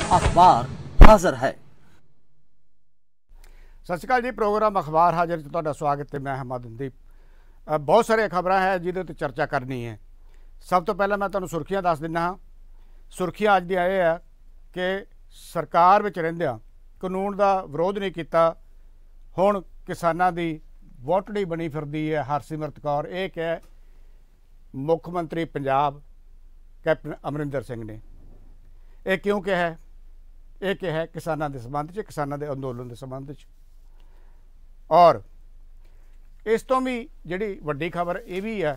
अखबार हाजिर है। सत श्री अकाल जी। प्रोग्राम अखबार हाजिर च तुहाडा स्वागत है। मैं मदनदीप। बहुत सारे खबर है जिहदे ते चर्चा करनी है। सब तो पहला मैं तुहानूं सुर्खियां दस दिना हाँ। सुर्खियां अज दी ये है कि सरकार विच रहिंदिआं कानून का विरोध नहीं किया, हुण किसानां दी वोटड़ी बनी फिरदी है हरसिमरत कौर। ये क्या मुख मंत्री पंजाब कैप्टन अमरिंदर सिंह ने यह क्यों कहा है? ये क्या है किसानों के संबंध च, किसानों के अंदोलन के संबंध च। और इस तो भी जिहड़ी वड्डी खबर यह भी है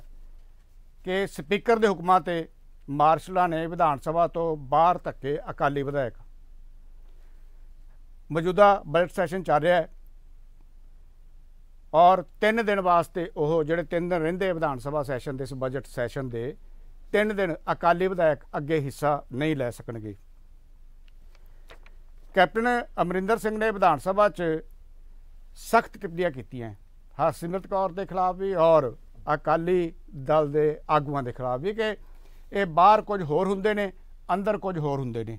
कि स्पीकर के हुक्मां ते मार्शलां ने विधान सभा तो बाहर धक्के अकाली विधायक। मौजूदा बजट सैशन चल रहा है और 3 दिन वास्ते वो जिहड़े 3 दिन रहिंदे विधान सभा सैशन के इस बजट सैशन के 3 दिन अकाली विधायक अगे हिस्सा नहीं लै सकणगे। कैप्टन अमरिंदर सिंह ने विधान सभा सख्त टिप्पणियां कीतियां हरसिमरत कौर के खिलाफ भी और अकाली दल के आगुआं के खिलाफ भी कि ये बाहर कुछ होर हुंदे ने, अंदर कुछ होर हुंदे ने।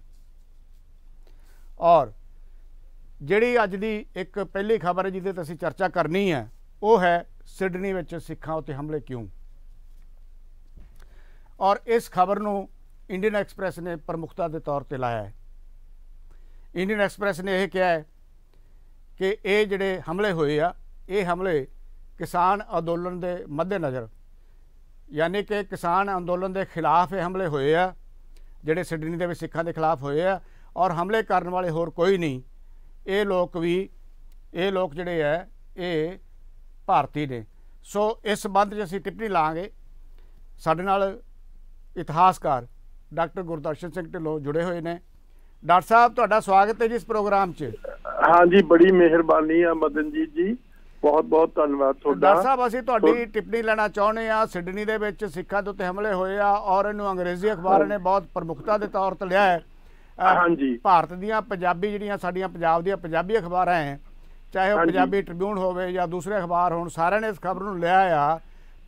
और जिहड़ी अज दी एक पहली खबर है जिहदे ते असीं चर्चा करनी है वो है सिडनी विच सिखां उत्ते हमले क्यों। और इस खबर नूं इंडियन एक्सप्रैस ने प्रमुखता के तौर पर लाया है। इंडियन एक्सप्रैस ने यह कहा है कि ये जिहड़े हमले होए आ ये हमले किसान अंदोलन के मद्देनज़र यानी कि किसान अंदोलन के खिलाफ ये हमले होए आ जिहड़े सिडनी के सिखां के खिलाफ होए आ। और हमले करने वाले होर कोई नहीं, ये लोग जिहड़े है ये भारती ने। सो इस संबंध असीं टिप्पणी लांगे। साडे नाल इतिहासकार डॉक्टर गुरदर्शन सिंह ढिल्लों जुड़े हुए हैं। डॉक्टर साहब तुहाडा स्वागत है जी इस प्रोग्राम च। हाँ जी, बड़ी मेहरबानी है मदनजीत जी, बहुत बहुत धन्यवाद तुहाडा। डॉक्टर साहब असीं तुहाडी टिप्पणी लेना चाहुंदे आ। सिडनी दे विच सिखां दे उत्ते हमले होए आ और इहनूं अंग्रेजी अखबार ने बहुत प्रमुखता के तौर पर लिया है। हाँ जी, भारत दीआं पंजाबी जिहड़ियां साडीआं पंजाब दीआं पंजाबी अखबारां हैं, चाहे वह पंजाबी ट्रिब्यून होवे या दूसरे अखबार होण, सारिआं ने इस खबर नूं लिया आ।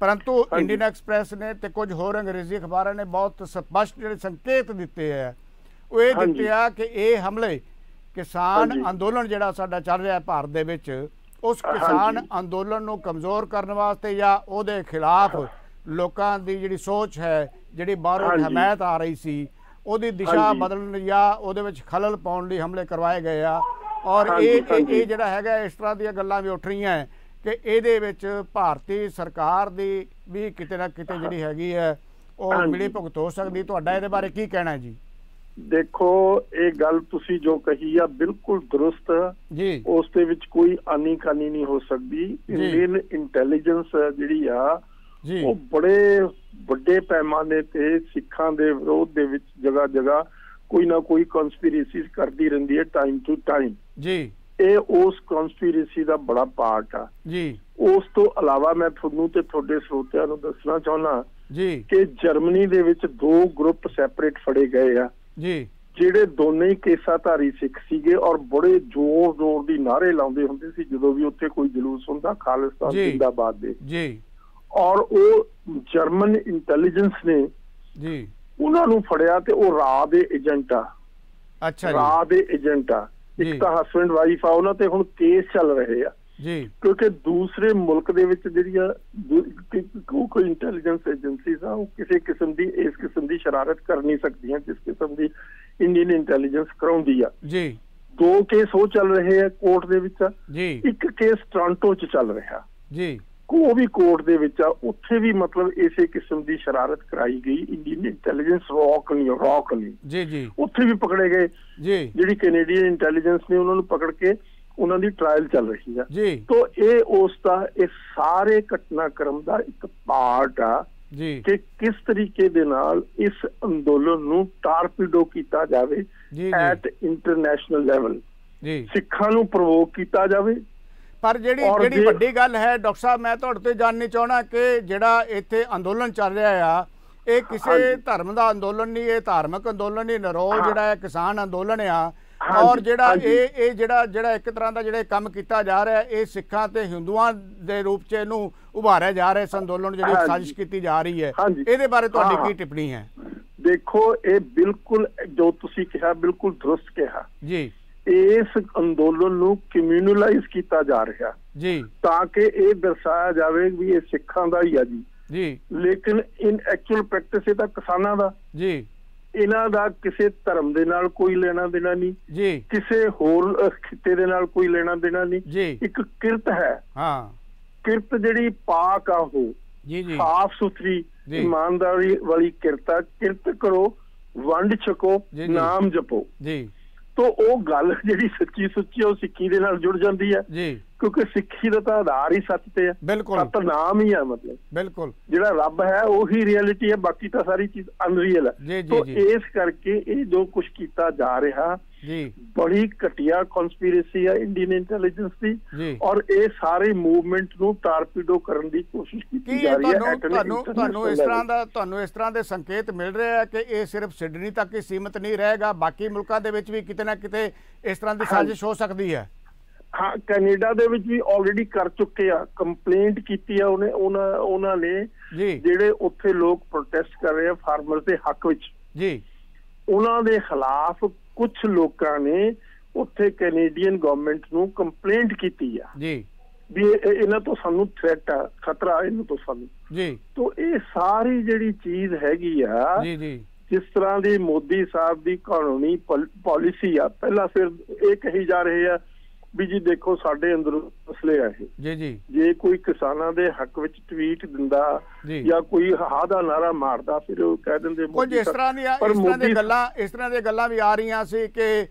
परंतु इंडियन एक्सप्रैस ने ते कुछ होर अंग्रेजी अखबारां ने बहुत स्पष्ट जिहड़े संकेत दिते है वो ये दिते आ कि ये हमले किसान अंदोलन जिहड़ा साडा चल रहा है भारत दे विच उस किसान अंदोलन नूं कमज़ोर करने वास्ते या उहदे खिलाफ लोकां दी जिहड़ी सोच है जिहड़ी बाहरों हमायत आ रही सी उहदी दिशा बदलण या उहदे विच खलल पाउण लई हमले करवाए गए आ। और ये जिहड़ा हैगा इस तरह दी गल्लां भी उठ रहीआं कि इहदे विच भारती सरकार दी भी किते ना किते जिहड़ी हैगी है वो मिली भुगत हो सकदी। तुहाडा इहदे बारे की कहना है जी? देखो ये गल तुसी जो कही आ बिल्कुल दुरुस्त जी, उस दे विच कोई आनी कानी नहीं हो सकती। इंडियन इंटैलीजेंस जिहड़ी आ वो बड़े बड़े पैमाने ते सिखां दे विरोध दे विच जगह जगह कोई ना कोई कॉन्स्पिरेसी करती रहिंदी है टाइम टू टाइम जी। ये उस कॉन्स्पिरेसी का बड़ा पार्ट आ जी। उस तो अलावा मैं तुहानूं ते तुहाडे श्रोतिਆਂ नूं दसना चाहुंदा जी कि जर्मनी दे विच 2 ग्रुप सैपरेट फड़े गए आ जी, ਜਿਹੜੇ ਦੋਨੇ ਹੀ ਕੇਸਾਧਾਰੀ ਸਿੱਖ ਸੀਗੇ और बड़े जोर ਦੀ ਨਾਰੇ ਲਾਉਂਦੇ ਹੁੰਦੇ ਸੀ ਜਦੋਂ ਵੀ ਉੱਥੇ ਕੋਈ ਜਲੂਸ ਹੁੰਦਾ ਖਾਲਿਸਤਾਨ ਜ਼ਿੰਦਾਬਾਦ ਦੇ ਜੀ। ਔਰ ਉਹ ਜਰਮਨ ਇੰਟੈਲੀਜੈਂਸ ਨੇ ਜੀ ਉਹਨਾਂ ਨੂੰ ਫੜਿਆ ਤੇ ਉਹ ਰਾਹ ਦੇ ਏਜੰਟ ਆ। ਅੱਛਾ ਜੀ, ਰਾਹ ਦੇ ਏਜੰਟ ਆ। ਇੱਕ ਤਾਂ ਹਸਬੈਂਡ ਵਾਈਫ ਆ, ਉਹਨਾਂ ਤੇ ਹੁਣ ਕੇਸ ਚੱਲ ਰਹੇ ਆ ਜੀ क्योंकि दूसरे मुल्क दे विच जिहड़ियां कोई इंटैलीजेंस एजेंसीज आ वो किसी किस्म दी इस किस्म दी शरारत कर नहीं सकदियां जिस किस्म दी इंडियन इंटैलीजेंस कराउंदी आ जी। 2 केस हो चल रहे हैं कोर्ट दे विच जी। एक केस टोरंटो च चल रहा जी, वो भी कोर्ट दे विच आ। उत्थे भी मतलब इसे किस्म दी शरारत कराई गई। इंडियन इंटैलीजेंस रॉक नहीं जी जी उत्थे भी पकड़े गए जी। जिहड़ी कैनेडियन इंटैलीजेंस ने उन्होंने पकड़ के ਉਹਨਾਂ ਦੀ ट्रायल चल रही है जी। तो ये उसका इस सारे घटनाक्रम का एक पार्ट आ जी कि किस तरीके दे नाल इस अंदोलन नूं टारपीडो कीता जावे एट इंटरनेशनल लैवल जी, सिखां नूं प्रोवोक कीता जावे। पर ਜਿਹੜੀ ਵੱਡੀ ਗੱਲ है डॉक्टर साहब मैं तुहाडे तो जाननी चाहना कि ਜਿਹੜਾ ਇੱਥੇ अंदोलन चल रहा आ ये किसी धर्म का अंदोलन नहीं, ये धार्मिक अंदोलन नहीं, निरोल जिहड़ा है किसान अंदोलन आ। और जिहड़ा एक तरह का जिहड़ा काम किया जा रहा है ये सिखां ते हिंदुआं दे रूप च इहनूं उभारिया जा रहा है। इस अंदोलन जिहड़ी साजिश की जा रही है, इहदे बारे तुहाडी की टिप्पणी है? ਦੇਖੋ ਇਹ ਬਿਲਕੁਲ ਜੋ ਤੁਸੀਂ ਕਿਹਾ ਬਿਲਕੁਲ ਦਰੁਸਤ ਕਿਹਾ ਜੀ। ਇਸ ਅੰਦੋਲਨ ਨੂੰ ਕਮਿਊਨਲਾਈਜ਼ ਕੀਤਾ ਜਾ ਰਿਹਾ ਜੀ ਤਾਂ ਕਿ ਇਹ ਦਰਸਾਇਆ ਜਾਵੇ ਵੀ ਇਹ ਸਿੱਖਾਂ ਦਾ ਹੀ ਆ ਜੀ ਜੀ, ਲੇਕਿਨ ਇਨ ਐਕਚੁਅਲ ਪ੍ਰੈਕਟਿਸ ਇਹ ਤਾਂ ਕਿਸਾਨਾਂ ਦਾ ਜੀ, ਇਹਨਾਂ ਦਾ ਕਿਸੇ ਧਰਮ ਦੇ ਨਾਲ ਕੋਈ ਲੈਣਾ ਦੇਣਾ ਨਹੀਂ ਜੀ, ਕਿਸੇ ਹੋਰ ਖਿੱਤੇ ਦੇ ਨਾਲ ਕੋਈ ਲੈਣਾ ਦੇਣਾ ਨਹੀਂ ਜੀ। ਇੱਕ ਕਿਰਤ ਹੈ, ਹਾਂ, ਕਿਰਤ ਜਿਹੜੀ ਪਾਕ ਆ ਉਹ ਜੀ ਜੀ, ਸਾਫ ਸੁਥਰੀ ਇਮਾਨਦਾਰੀ ਵਾਲੀ ਕਿਰਤ, ਕਿਰਤ ਕਰੋ, ਵੰਡ ਛਕੋ, ਨਾਮ ਜਪੋ ਜੀ। ਤੋ ਉਹ ਗੱਲ ਜਿਹੜੀ ਸੱਚੀ ਸੁੱਚੀ ਉਹ ਸਿੱਖੀ ਦੇ ਨਾਲ ਜੁੜ ਜਾਂਦੀ ਹੈ ਜੀ, ਕਿਉਂਕਿ ਸਿੱਖੀ ਦਾ ਤਾਂ ਆਧਾਰ ਹੀ ਸੱਚ ਤੇ ਹੈ। ਬਿਲਕੁਲ, ਸੱਤ ਨਾਮ ਹੀ ਹੈ, ਮਤਲਬ ਬਿਲਕੁਲ ਜਿਹੜਾ ਰੱਬ ਹੈ ਉਹੀ ਰਿਐਲਿਟੀ ਹੈ, ਬਾਕੀ ਤਾਂ ਸਾਰੀ ਚੀਜ਼ ਅਨਰੀਅਲ ਹੈ। ਤੋ ਇਸ ਕਰਕੇ ਇਹ ਜੋ ਕੁਝ ਕੀਤਾ ਜਾ ਰਿਹਾ ਜੀ ਬੜੀ ਘਟੀਆ ਕਨਸਪੀਰੇਸੀ ਹੈ ਇੰਡੀਅਨ ਇੰਟੈਲੀਜੈਂਸ ਦੀ, ਔਰ ਇਹ ਸਾਰੇ ਮੂਵਮੈਂਟ ਨੂੰ ਟਾਰਪੀਡੋ ਕਰਨ ਦੀ ਕੋਸ਼ਿਸ਼ ਕੀਤੀ ਜਾ ਰਹੀ ਹੈ। ਤੁਹਾਨੂੰ ਇਸ ਤਰ੍ਹਾਂ ਦੇ ਸੰਕੇਤ ਮਿਲ ਰਹੇ ਹੈ ਕਿ ਇਹ ਸਿਰਫ ਸਿਡਨੀ ਤੱਕ ਹੀ ਸੀਮਿਤ ਨਹੀਂ ਰਹੇਗਾ, ਬਾਕੀ ਮੁਲਕਾਂ ਦੇ ਵਿੱਚ ਵੀ ਕਿਤੇ ਨਾ ਕਿਤੇ ਇਸ ਤਰ੍ਹਾਂ ਦੀ ਸਾਜ਼ਿਸ਼ ਹੋ ਸਕਦੀ ਹੈ? ਹਾਂ, ਕੈਨੇਡਾ ਦੇ ਵਿੱਚ ਵੀ ਆਲਰੇਡੀ ਕਰ ਚੁੱਕੇ ਆ, ਕੰਪਲੇਂਟ ਕੀਤੀ ਆ ਉਹਨਾਂ ਨੇ ਜਿਹੜੇ ਉੱਥੇ ਲੋਕ ਪ੍ਰੋਟੈਸਟ ਕਰ ਰਹੇ ਆ ਫਾਰਮਰਸ ਦੇ ਹੱਕ ਵਿੱਚ ਜੀ, ਉਹਨਾਂ ਦੇ ਖਿਲਾਫ ਕੁਝ ਲੋਕਾਂ ਨੇ ਉੱਥੇ ਕੈਨੇਡੀਅਨ ਗਵਰਨਮੈਂਟ ਨੂੰ ਕੰਪਲੇਂਟ ਕੀਤੀ ਆ ਜੀ ਵੀ ਇਹਨਾਂ ਤੋਂ ਸਾਨੂੰ ਥ੍ਰੈਟ ਆ, ਖਤਰਾ ਇਹਨਾਂ ਤੋਂ ਸਾਨੂੰ ਜੀ। ਤੋ ਇਹ ਸਾਰੀ ਜਿਹੜੀ ਚੀਜ਼ ਹੈਗੀ ਆ ਜੀ ਜੀ, ਜਿਸ ਤਰ੍ਹਾਂ ਦੀ ਮੋਦੀ ਸਾਹਿਬ ਦੀ ਕਾਨੂੰਨੀ ਪਾਲਿਸੀ ਆ, ਪਹਿਲਾਂ ਫਿਰ ਇਹ ਕਹੀ ਜਾ ਰਹੇ ਆ ਵੀ ਜੀ ਦੇਖੋ ਸਾਡੇ ਅੰਦਰ ਮਸਲੇ ਆ ਇਹ ਜੀ ਜੀ, ਜੇ ਕੋਈ ਕਿਸਾਨਾਂ ਦੇ ਹੱਕ ਵਿੱਚ ਟਵੀਟ ਦਿੰਦਾ ਜਾਂ ਕੋਈ ਹਾ ਦਾ ਨਾਰਾ ਮਾਰਦਾ ਫਿਰ ਉਹ ਕਹਿ ਦਿੰਦੇ ਕੁਝ ਇਸ ਤਰ੍ਹਾਂ ਦੀਆਂ ਗੱਲਾਂ ਵੀ ਆ ਰਹੀਆਂ ਸੀ ਕਿ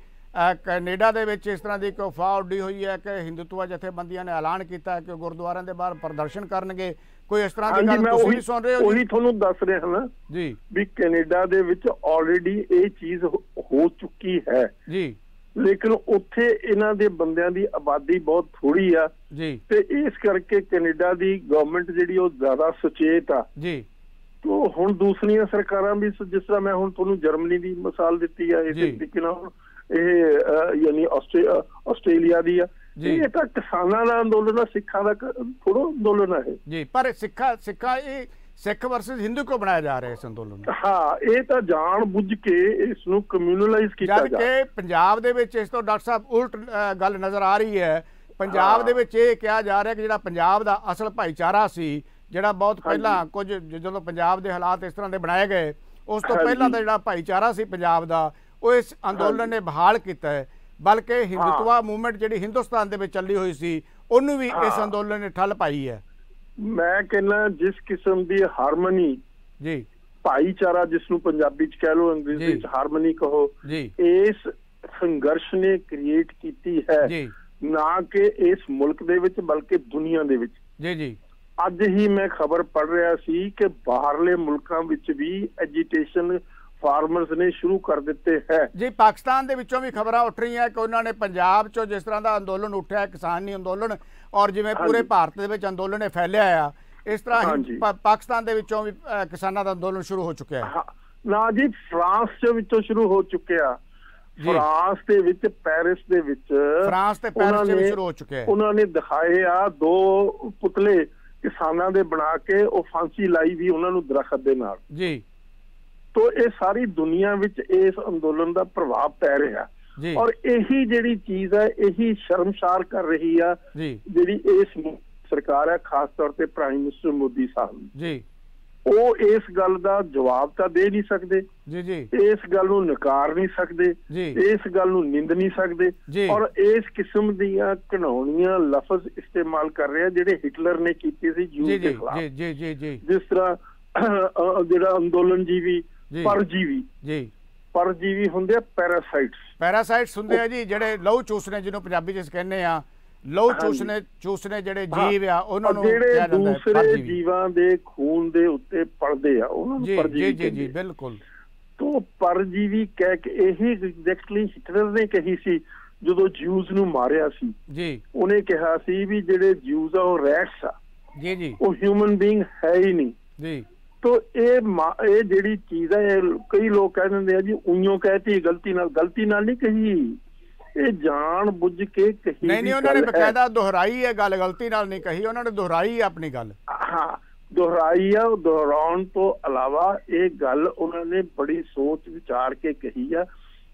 ਕੈਨੇਡਾ ਦੇ ਵਿੱਚ ਇਸ ਤਰ੍ਹਾਂ ਦੀ ਇੱਕ ਅਫਵਾਹ ਉੱਡੀ ਹੋਈ ਹੈ ਕਿ ਹਿੰਦੂਤਵਾ ਜਥੇਬੰਦੀਆਂ ਨੇ ਐਲਾਨ ਕੀਤਾ ਕਿ ਗੁਰਦੁਆਰਿਆਂ ਦੇ ਬਾਹਰ ਪ੍ਰਦਰਸ਼ਨ ਕਰਨਗੇ, ਕੋਈ ਇਸ ਤਰ੍ਹਾਂ ਦੀ ਗੱਲ ਤੁਸੀਂ ਵੀ ਸੁਣ ਰਹੇ ਹੋ? ਉਹੀ ਤੁਹਾਨੂੰ ਦੱਸ ਰਿਹਾ ਹਾਂ ਜੀ ਵੀ ਕੈਨੇਡਾ ਦੇ ਵਿੱਚ ਆਲਰੇਡੀ ਇਹ ਚੀਜ਼ ਹੋ ਚੁੱਕੀ ਹੈ ਜੀ, ਲੇਕਿਨ ਉੱਥੇ ਇਹਨਾਂ ਦੇ ਬੰਦਿਆਂ ਦੀ ਆਬਾਦੀ ਬਹੁਤ ਥੋੜੀ ਆ ਜੀ, ਤੇ ਇਸ ਕਰਕੇ ਕੈਨੇਡਾ ਦੀ ਗਵਰਨਮੈਂਟ ਜਿਹੜੀ ਉਹ ਜ਼ਿਆਦਾ ਸੁਚੇਤ ਆ ਜੀ। ਤੋ ਹੁਣ ਦੂਸਰੀਆਂ ਸਰਕਾਰਾਂ ਵੀ, ਜਿਸ ਤਰ੍ਹਾਂ ਮੈਂ ਹੁਣ ਤੁਹਾਨੂੰ ਜਰਮਨੀ ਦੀ ਮਿਸਾਲ ਦਿੱਤੀ ਆ, ਇਸੇ ਤਰੀਕੇ ਨਾਲ ਇਹ ਯਾਨੀ ਆਸਟ੍ਰੇਲੀਆ ਦੀ ਆ, ਇਹ ਤਾਂ ਕਿਸਾਨਾਂ ਦਾ ਅੰਦੋਲਨ ਆ, ਸਿੱਖਾਂ ਦਾ ਥੋੜਾ ਅੰਦੋਲਨ ਹੈ ਜੀ। ਪਰ ਸਿੱਖ ਵਰਸਸ ਹਿੰਦੂ ਕੋ ਬਣਾਇਆ ਜਾ ਰਿਹਾ ਇਸ ਅੰਦੋਲਨ ਨੂੰ? ਹਾਂ, ਇਹ ਤਾਂ ਜਾਣ ਬੁੱਝ ਕੇ ਇਸ ਨੂੰ ਕਮਿਊਨਲਾਈਜ਼ ਕੀਤਾ ਜਾ ਰਿਹਾ। ਜਦ ਕਿ ਪੰਜਾਬ ਦੇ ਵਿੱਚ ਇਸ ਤੋਂ ਡਾਕਟਰ ਸਾਹਿਬ ਉਲਟ ਗੱਲ ਨਜ਼ਰ ਆ ਰਹੀ ਹੈ। ਪੰਜਾਬ ਦੇ ਵਿੱਚ ਇਹ ਕਿਹਾ ਜਾ ਰਿਹਾ ਕਿ ਜਿਹੜਾ ਪੰਜਾਬ ਦਾ ਅਸਲ ਭਾਈਚਾਰਾ ਸੀ, ਜਿਹੜਾ ਬਹੁਤ ਪਹਿਲਾਂ ਕੁਝ ਜਦੋਂ ਪੰਜਾਬ ਦੇ ਹਾਲਾਤ ਇਸ ਤਰ੍ਹਾਂ ਦੇ ਬਣਾਏ ਗਏ, ਉਸ ਤੋਂ ਪਹਿਲਾਂ ਦਾ ਜਿਹੜਾ ਭਾਈਚਾਰਾ ਸੀ ਪੰਜਾਬ ਦਾ, ਉਹ ਇਸ ਅੰਦੋਲਨ ਨੇ ਬਹਾਲ ਕੀਤਾ ਹੈ। ਬਲਕਿ ਹਿੰਦੂਤਵਾ ਮੂਵਮੈਂਟ ਜਿਹੜੀ ਹਿੰਦੁਸਤਾਨ ਦੇ ਵਿੱਚ ਚੱਲੀ ਹੋਈ ਸੀ, ਉਹਨੂੰ ਵੀ ਇਸ ਅੰਦੋਲਨ ਨੇ ਠੱਲ ਪਾਈ ਹੈ। ਮੈਂ ਕਹਿੰਦਾ ਜਿਸ ਕਿਸਮ ਦੀ ਹਾਰਮਨੀ ਜੀ, ਭਾਈਚਾਰਾ ਜਿਸ ਨੂੰ ਪੰਜਾਬੀ ਚ ਕਹਿ ਲਓ, ਅੰਗਰੇਜ਼ੀ ਚ ਹਾਰਮਨੀ ਕਹੋ, ਇਸ ਸੰਘਰਸ਼ ਨੇ ਕ੍ਰੀਏਟ ਕੀਤੀ ਹੈ, ਨਾ ਕਿ ਇਸ ਮੁਲਕ ਦੇ ਵਿੱਚ ਬਲਕਿ ਦੁਨੀਆ ਦੇ ਵਿੱਚ ਜੀ ਜੀ। ਅੱਜ ਹੀ ਮੈਂ ਖਬਰ ਪੜ੍ਹ ਰਿਹਾ ਸੀ ਕਿ ਬਾਹਰਲੇ ਮੁਲਕਾਂ ਵਿੱਚ ਵੀ ਐਜੀਟੇਸ਼ਨ ਫਾਰਮਰਸ ਨੇ ਸ਼ੁਰੂ ਕਰ ਦਿੱਤੇ ਹੈ ਜੀ। ਪਾਕਿਸਤਾਨ ਦੇ ਵਿੱਚੋਂ ਵੀ ਖਬਰਾਂ ਉੱਠ ਰਹੀਆਂ ਕਿ ਉਹਨਾਂ ਨੇ ਪੰਜਾਬ ਚੋਂ ਜਿਸ ਤਰ੍ਹਾਂ ਦਾ ਅੰਦੋਲਨ ਉੱਠਿਆ, ਕਿਸਾਨੀ ਅੰਦੋਲਨ, ਔਰ ਜਿਵੇਂ ਪੂਰੇ ਭਾਰਤ ਦੇ ਵਿੱਚ ਅੰਦੋਲਨ ਨੇ ਫੈਲਿਆ ਆ, ਇਸ ਤਰ੍ਹਾਂ ਹੀ ਪਾਕਿਸਤਾਨ ਦੇ ਵਿੱਚੋਂ ਵੀ ਕਿਸਾਨਾਂ ਦਾ ਅੰਦੋਲਨ ਸ਼ੁਰੂ ਹੋ ਚੁੱਕਿਆ ਹੈ। ਨਾ ਜੀ, ਫਰਾਂਸ ਦੇ ਵਿੱਚੋਂ ਸ਼ੁਰੂ ਹੋ ਚੁੱਕਿਆ, ਫਰਾਂਸ ਦੇ ਵਿੱਚ, ਪੈਰਿਸ ਦੇ ਵਿੱਚ ਸ਼ੁਰੂ ਹੋ ਚੁੱਕਿਆ। ਉਹਨਾਂ ਨੇ ਦਿਖਾਏ ਆ 2 ਪੁਤਲੇ ਕਿਸਾਨਾਂ ਦੇ ਬਣਾ ਕੇ, ਉਹ ਫਾਂਸੀ ਲਾਈ ਵੀ ਉਹਨਾਂ ਨੂੰ ਦਰਖਤ ਦੇ ਨਾਲ ਜੀ। ਤੋ ਇਹ ਸਾਰੀ ਦੁਨੀਆ ਵਿੱਚ ਇਸ ਅੰਦੋਲਨ ਦਾ ਪ੍ਰਭਾਵ ਪੈ ਰਿਹਾ, ਔਰ ਇਹੀ ਜਿਹੜੀ ਚੀਜ਼ ਹੈ ਇਹੀ ਸ਼ਰਮਸਾਰ ਕਰ ਰਹੀ ਆ ਜਿਹੜੀ ਇਸ ਸਰਕਾਰ ਹੈ, ਖਾਸ ਤੌਰ ਤੇ ਪ੍ਰਾਈਮ ਮਿਨਿਸਟਰ ਮੋਦੀ ਸਾਹਿਬ ਜੀ। ਉਹ ਇਸ ਗੱਲ ਦਾ ਜਵਾਬ ਤਾਂ ਦੇ ਨਹੀਂ ਸਕਦੇ ਜੀ ਜੀ, ਇਸ ਗੱਲ ਨੂੰ ਨਕਾਰ ਨਹੀਂ ਸਕਦੇ, ਇਸ ਗੱਲ ਨੂੰ ਨਿੰਦ ਨਹੀਂ ਸਕਦੇ, ਔਰ ਇਸ ਕਿਸਮ ਦੀਆਂ ਘਿਨਾਉਣੀਆਂ ਲਫ਼ਜ਼ ਇਸਤੇਮਾਲ ਕਰ ਰਹੇ ਆ ਜਿਹੜੇ ਹਿਟਲਰ ਨੇ ਕੀਤੇ ਸੀ ਜੂਦ ਦੇ ਖਿਲਾਫ ਜੀ ਜੀ ਜੀ। ਜਿਸ ਤਰ੍ਹਾਂ ਜਿਹੜਾ ਅੰਦੋਲਨ ਜੀਵੀ, ਪਰਜੀਵੀ ਹੁੰਦੇ ਆ, ਪੈਰਾਸਾਈਟਸ ਹੁੰਦੇ ਆ ਜੀ, ਜਿਹੜੇ ਲਹੂ ਚੂਸਣੇ, ਜਿਹਨੂੰ ਪੰਜਾਬੀ ਚ ਕਹਿੰਦੇ ਆ ਲਹੂ ਚੂਸਣੇ ਜਿਹੜੇ ਜੀਵ ਆ, ਉਹਨਾਂ ਨੂੰ ਜਿਹੜੇ ਦੂਸਰੇ ਜੀਵਾਂ ਦੇ ਖੂਨ ਦੇ ਉੱਤੇ ਪਲਦੇ ਆ, ਉਹਨਾਂ ਨੂੰ ਪਰਜੀਵੀ ਜੀ ਜੀ ਬਿਲਕੁਲ। ਤੋਂ ਪਰਜੀਵੀ ਕਹਿ ਕੇ ਇਹੀ ਐਗਜ਼ੈਕਟਲੀ ਹਿਟਲਰ ਨੇ ਕਹੀ ਸੀ ਜਦੋਂ ਜਿਊਜ਼ ਨੂੰ ਮਾਰਿਆ ਸੀ ਜੀ। ਉਹਨੇ ਕਿਹਾ ਸੀ ਵੀ ਜਿਹੜੇ ਜਿਊਜ਼ ਆ ਉਹ ਰੈਟਸ ਆ ਜੀ ਜੀ, ਉਹ ਹਿਊਮਨ ਬੀਇੰਗ ਹੈ ਹੀ ਨਹੀਂ ਜੀ। ਤੋ ਇਹ ਜਿਹੜੀ ਚੀਜ਼ ਹੈ, ਕਈ ਲੋਕ ਕਹਿ ਦਿੰਦੇ ਆ ਜੀ ਉਈਓ ਕਹਿਤੀ, ਗਲਤੀ ਨਾਲ ਨਹੀਂ ਕਹੀ, ਇਹ ਜਾਣ ਬੁੱਝ ਕੇ ਕਹੀ। ਨਹੀਂ, ਉਹਨਾਂ ਨੇ ਬਕਾਇਦਾ ਦੁਹਰਾਈ ਹੈ ਗੱਲ, ਗਲਤੀ ਨਾਲ ਨਹੀਂ ਕਹੀ, ਉਹਨਾਂ ਨੇ ਦੁਹਰਾਈ ਆਪਣੀ ਗੱਲ। ਹਾਂ, ਦੁਹਰਾਈ ਆ। ਦੁਹਰਾਉਣ ਤੋਂ ਇਲਾਵਾ ਇਹ ਗੱਲ ਉਹਨਾਂ ਨੇ ਬੜੀ ਸੋਚ ਵਿਚਾਰ ਕੇ ਕਹੀ ਆ,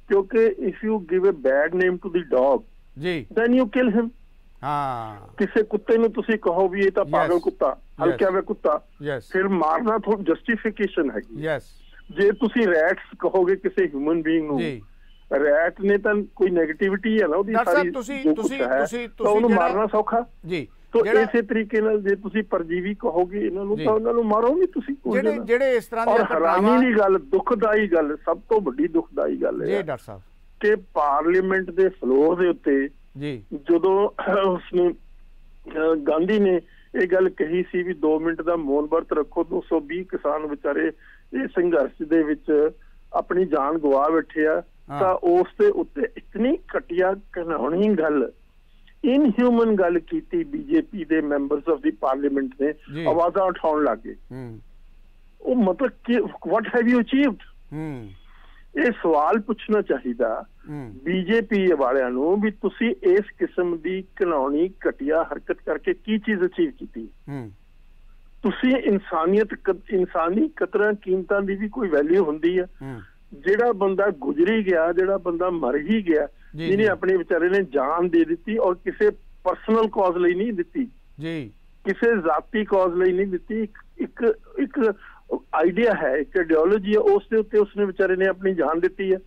ਕਿਉਂਕਿ if you give a bad name to the dog ਜੀ ਦੈਨ ਯੂ ਕਿਲ ਹਿਮ। ਹਾਂ, ਕਿਸੇ ਕੁੱਤੇ ਨੂੰ ਤੁਸੀਂ ਕਹੋ ਵੀ ਇਹ ਤਾਂ ਪਾਗਲ ਕੁੱਤਾ, ਹਲਕਿਆ ਵੇ ਕੁੱਤਾ, ਫਿਰ ਮਾਰਨਾ ਤੁਹਾਨੂੰ ਜਸਟੀਫਿਕੇਸ਼ਨ ਹੈਗੀ। ਜੇ ਤੁਸੀਂ ਰੈਟਸ ਕਹੋਗੇ ਕਿਸੇ ਹਿਊਮਨ ਬੀਇੰਗ ਨੂੰ, ਰੈਟ ਨੇ ਤਾਂ ਕੋਈ ਨੈਗੇਟਿਵਿਟੀ ਹੈ ਨਾ ਉਹਦੀ ਸਾਰੀ, ਤੁਸੀਂ ਉਹਨੂੰ ਮਾਰਨਾ ਸੌਖਾ ਜੀ। तो इसे तरीके नाल जे तुसी परजीवी कहोगे इन्हां नूं तां उन्हां नूं मारोगे तुसी। जेड़े इस तरह दी हैरानी दी गल, दुखदाई गल, सब तो वड्डी दुखदाई गल है जी डॉक्टर साहब कि पार्लीमेंट दे फ्लोर दे उत्ते जी जदों उसने गांधी ने ये गल कही सी भी 2 मिनट दा मौन वर्त रखो, 220 किसान बेचारे इस संघर्ष दे विच अपनी जान गवा बैठे आ, तां उस दे उत्ते इतनी घटिया घिनौनी गल, इनह्यूमन गल कीती BJP they members of the parliament ने आवाज़ां उठाउण लग गए। वो मतलब कि व्हाट हैव यू अचीव्ड? ये सवाल पूछना चाहिदा बीजेपी वालियां नूं भी तुसी इस किस्म दी घिनौनी घटिया हरकत करके की चीज अचीव कीती? तुसी इंसानी कदरां कीमतां दी भी कोई वैल्यू हुंदी है? ਜਿਹੜਾ ਬੰਦਾ ਗੁਜ਼ਰੀ ਗਿਆ, ਜਿਹੜਾ ਬੰਦਾ ਮਰ ਹੀ ਗਿਆ, ਜਿਹਨੇ ਆਪਣੇ ਵਿਚਾਰੇ ਨੇ ਜਾਨ ਦੇ ਦਿੱਤੀ ਔਰ ਕਿਸੇ ਪਰਸਨਲ ਕਾਜ਼ ਲਈ ਨਹੀਂ ਦਿੱਤੀ ਜੀ, ਕਿਸੇ ਜ਼ਾਤੀ ਕਾਜ਼ ਲਈ ਨਹੀਂ ਦਿੱਤੀ, ਇੱਕ ਆਈਡੀਆ ਹੈ, ਇੱਕ ਆਈਡੀਓਲੋਜੀ ਹੈ, ਉਸ ਦੇ ਉੱਤੇ ਉਸਨੇ ਵਿਚਾਰੇ ਨੇ ਆਪਣੀ ਜਾਨ ਦਿੱਤੀ ਹੈ।